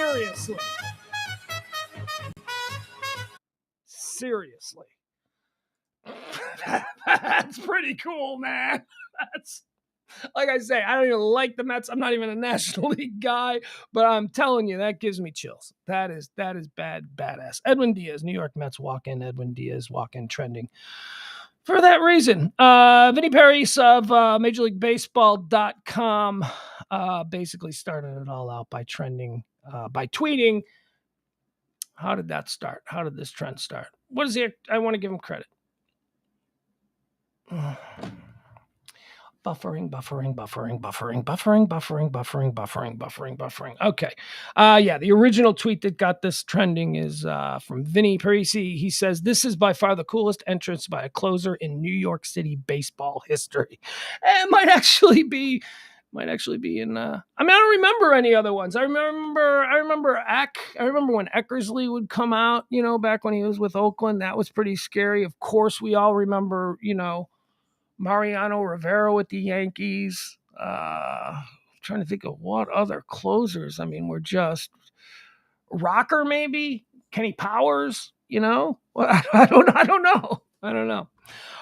Seriously. That's pretty cool, man. That's, like I say, I don't even like the Mets. I'm not even a National League guy, but I'm telling you, that gives me chills. That is badass. Edwin Diaz, New York Mets walk in. Edwin Diaz walk in trending for that reason. Vinny Paris of MajorLeagueBaseball.com basically started it all out by trending, by tweeting. How did that start? How did this trend start? What is it? I want to give him credit. Buffering. Okay. Yeah, the original tweet that got this trending is from Vinny Parisi. He says, "This is by far the coolest entrance by a closer in New York City baseball history." It might actually be in I don't remember any other ones. I remember when Eckersley would come out, back when he was with Oakland. That was pretty scary. Of course, we all remember, Mariano Rivera with the Yankees. Trying to think of what other closers. We're just Rocker, maybe Kenny Powers, I don't know.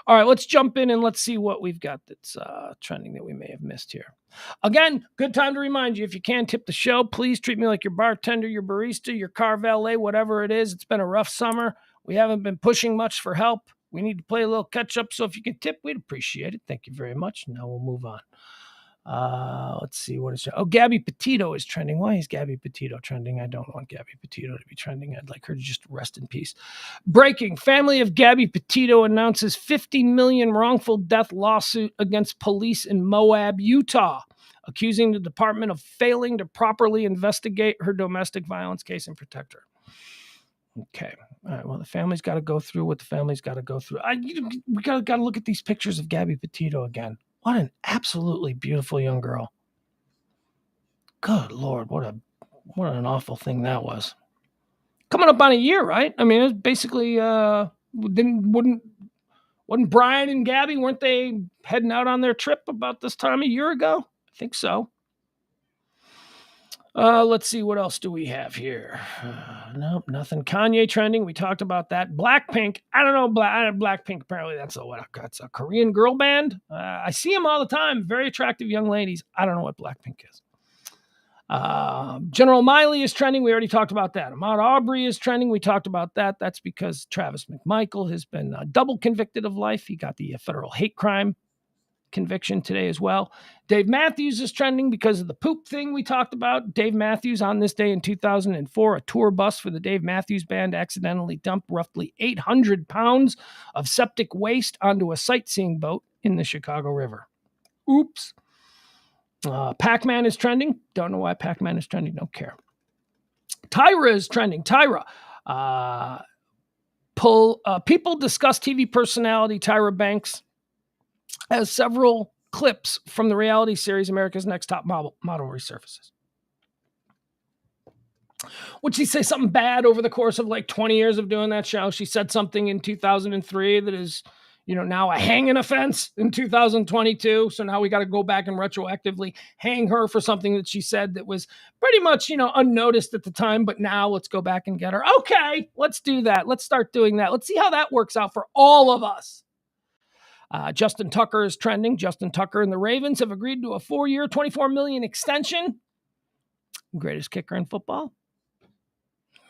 All right, let's jump in and let's see what we've got that's trending that we may have missed here. Again, good time to remind you, if you can tip the show, please treat me like your bartender, your barista, your car valet, whatever it is. It's been a rough summer. We haven't been pushing much for help. We need to play a little catch up. So if you can tip, we'd appreciate it. Thank you very much. Now we'll move on. Let's see what is. Gabby Petito is trending. Why is Gabby Petito trending? I don't want Gabby Petito to be trending. I'd like her to just rest in peace. Breaking: family of Gabby Petito announces $50 million wrongful death lawsuit against police in Moab, Utah, accusing the department of failing to properly investigate her domestic violence case and protect her. Okay. All right. Well, the family's got to go through what the family's got to go through. We got to look at these pictures of Gabby Petito again. What an absolutely beautiful young girl. Good Lord, what an awful thing that was. Coming up on a year, right? It was basically wasn't Brian and Gabby, weren't they heading out on their trip about this time a year ago? I think so. Let's see, what else do we have here? Nope, nothing. Kanye trending. We talked about that. Blackpink. I don't know. Blackpink. Apparently, that's a Korean girl band. I see them all the time. Very attractive young ladies. I don't know what Blackpink is. General Miley is trending. We already talked about that. Ahmaud Arbery is trending. We talked about that. That's because Travis McMichael has been double convicted of life. He got the federal hate crime conviction today as well. Dave Matthews is trending because of the poop thing we talked about. Dave Matthews, on this day in 2004, a tour bus for the Dave Matthews Band accidentally dumped roughly 800 pounds of septic waste onto a sightseeing boat in the Chicago River. Oops. Pac-Man is trending. Don't know why Pac-Man is trending. Don't care. Tyra is trending. Tyra. People discuss TV personality Tyra Banks as several clips from the reality series America's Next Top Model resurfaces. Would she say something bad over the course of like 20 years of doing that show? She said something in 2003 that is, now a hanging offense in 2022. So now we got to go back and retroactively hang her for something that she said that was pretty much, unnoticed at the time. But now let's go back and get her. Okay, let's do that. Let's start doing that. Let's see how that works out for all of us. Justin Tucker is trending. Justin Tucker and the Ravens have agreed to a 4-year, $24 million extension. Greatest kicker in football?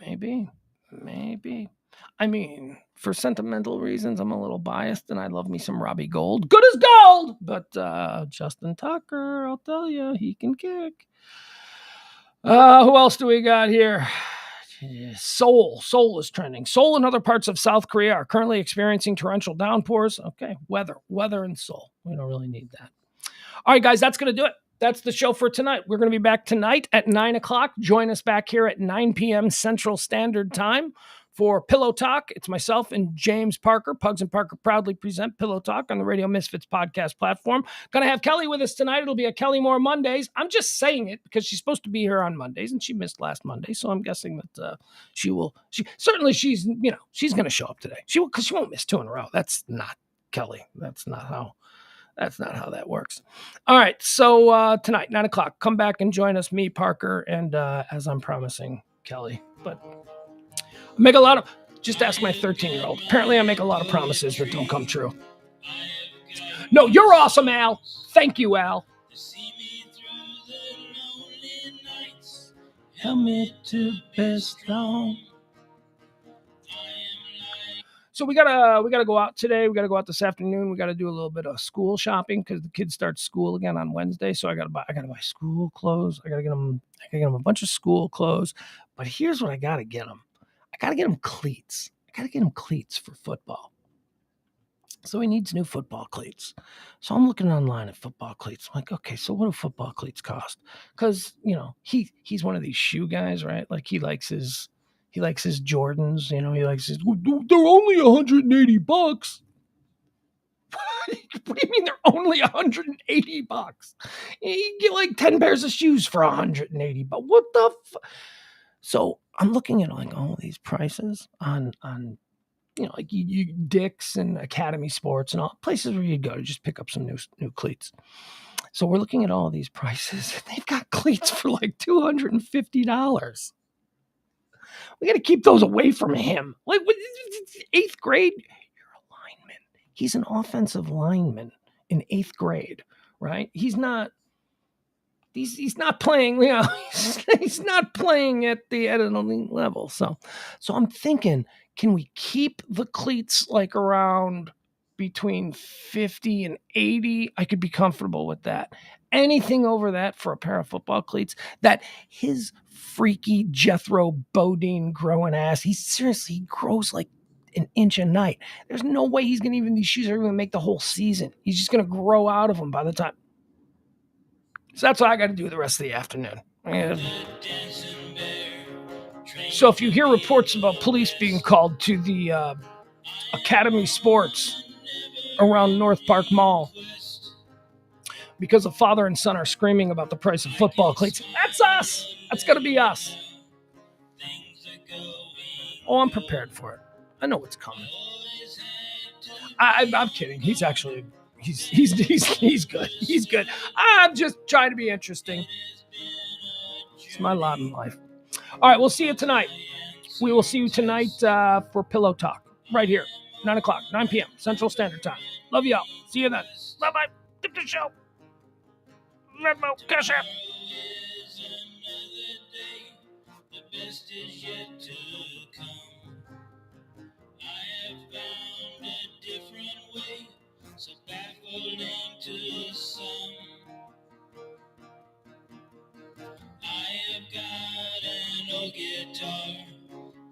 Maybe. I mean, for sentimental reasons, I'm a little biased, and I love me some Robbie Gould. Good as gold! But Justin Tucker, I'll tell you, he can kick. Who else do we got here? Seoul is trending. Seoul and other parts of South Korea are currently experiencing torrential downpours. Okay, weather in Seoul. We don't really need that. All right, guys, that's going to do it. That's the show for tonight. We're going to be back tonight at 9 o'clock. Join us back here at 9 p.m. Central Standard Time for Pillow Talk. It's myself and James Parker. Pugs and Parker proudly present Pillow Talk on the Radio Misfits podcast platform. Going to have Kelly with us tonight. It'll be a Kelly Moore Mondays. I'm just saying it because she's supposed to be here on Mondays, and she missed last Monday, so I'm guessing that she's going to show up today. She will, because she won't miss 2 in a row. That's not Kelly. That's not how that works. All right, so tonight, 9 o'clock, come back and join us, me, Parker, and as I'm promising, Kelly. But just ask my 13-year-old. Apparently I make a lot of promises that don't come true. No, you're awesome, Al. Thank you, Al. Helmet to best on. So we gotta go out today. We gotta go out this afternoon. We gotta do a little bit of school shopping because the kids start school again on Wednesday. So I gotta buy school clothes. I gotta get them a bunch of school clothes. But here's what I gotta get them. I gotta get them cleats. I gotta get them cleats for football. So he needs new football cleats. So I'm looking online at football cleats. I'm like, okay, so what do football cleats cost? Because he's one of these shoe guys, right? Like he likes his Jordans, he likes his, they're only $180. What do you mean they're only $180? You get like 10 pairs of shoes for $180. What the So I'm looking at like all these prices on like you Dick's and Academy Sports and all places where you go to just pick up some new cleats. So we're looking at all these prices, and they've got cleats for like $250. We got to keep those away from him. Like 8th grade, you're a lineman. He's an offensive lineman in 8th grade, right? He's not playing, he's not playing at an elite level. So I'm thinking, can we keep the cleats like around between 50 and 80? I could be comfortable with that. Anything over that for a pair of football cleats, that his freaky Jethro Bodine growing ass, he grows like an inch a night. There's no way these shoes are going to make the whole season. He's just going to grow out of them by the time. So that's what I got to do the rest of the afternoon. So if you hear reports about police being called to the Academy Sports around North Park Mall because a father and son are screaming about the price of football cleats, that's us. That's going to be us. Oh, I'm prepared for it. I know what's coming. I'm kidding. He's actually... He's good. He's good. I'm just trying to be interesting. It's my lot in life. All right, we'll see you tonight. We will see you tonight for Pillow Talk right here, 9 o'clock, 9 p.m. Central Standard Time. Love y'all. See you then. Bye-bye. Tip the show. Venmo, Cash App. The best is yet to come. I have found a different way, so baffling to some. I have got an old guitar,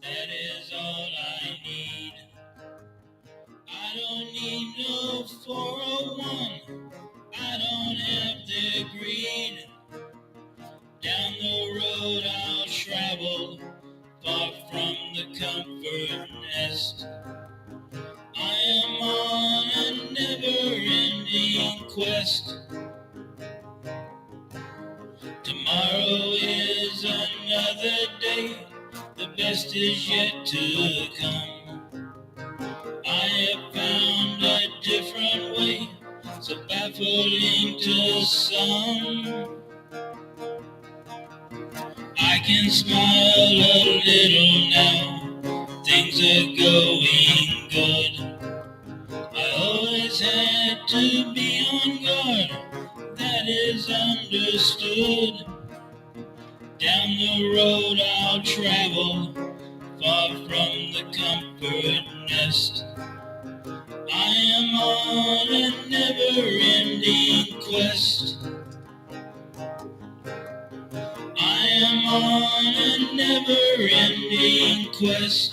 that is all I need. I don't need no 401, I don't have the greed. Down the road I'll travel, far from the comfort nest. I am on a never-ending quest. Tomorrow is another day, the best is yet to come. I have found a different way, so baffling to some. I can smile a little now, things are going good. I always had to be on guard, that is understood. Down the road I'll travel, far from the comfort nest. I am on a never-ending quest. I am on a never-ending quest.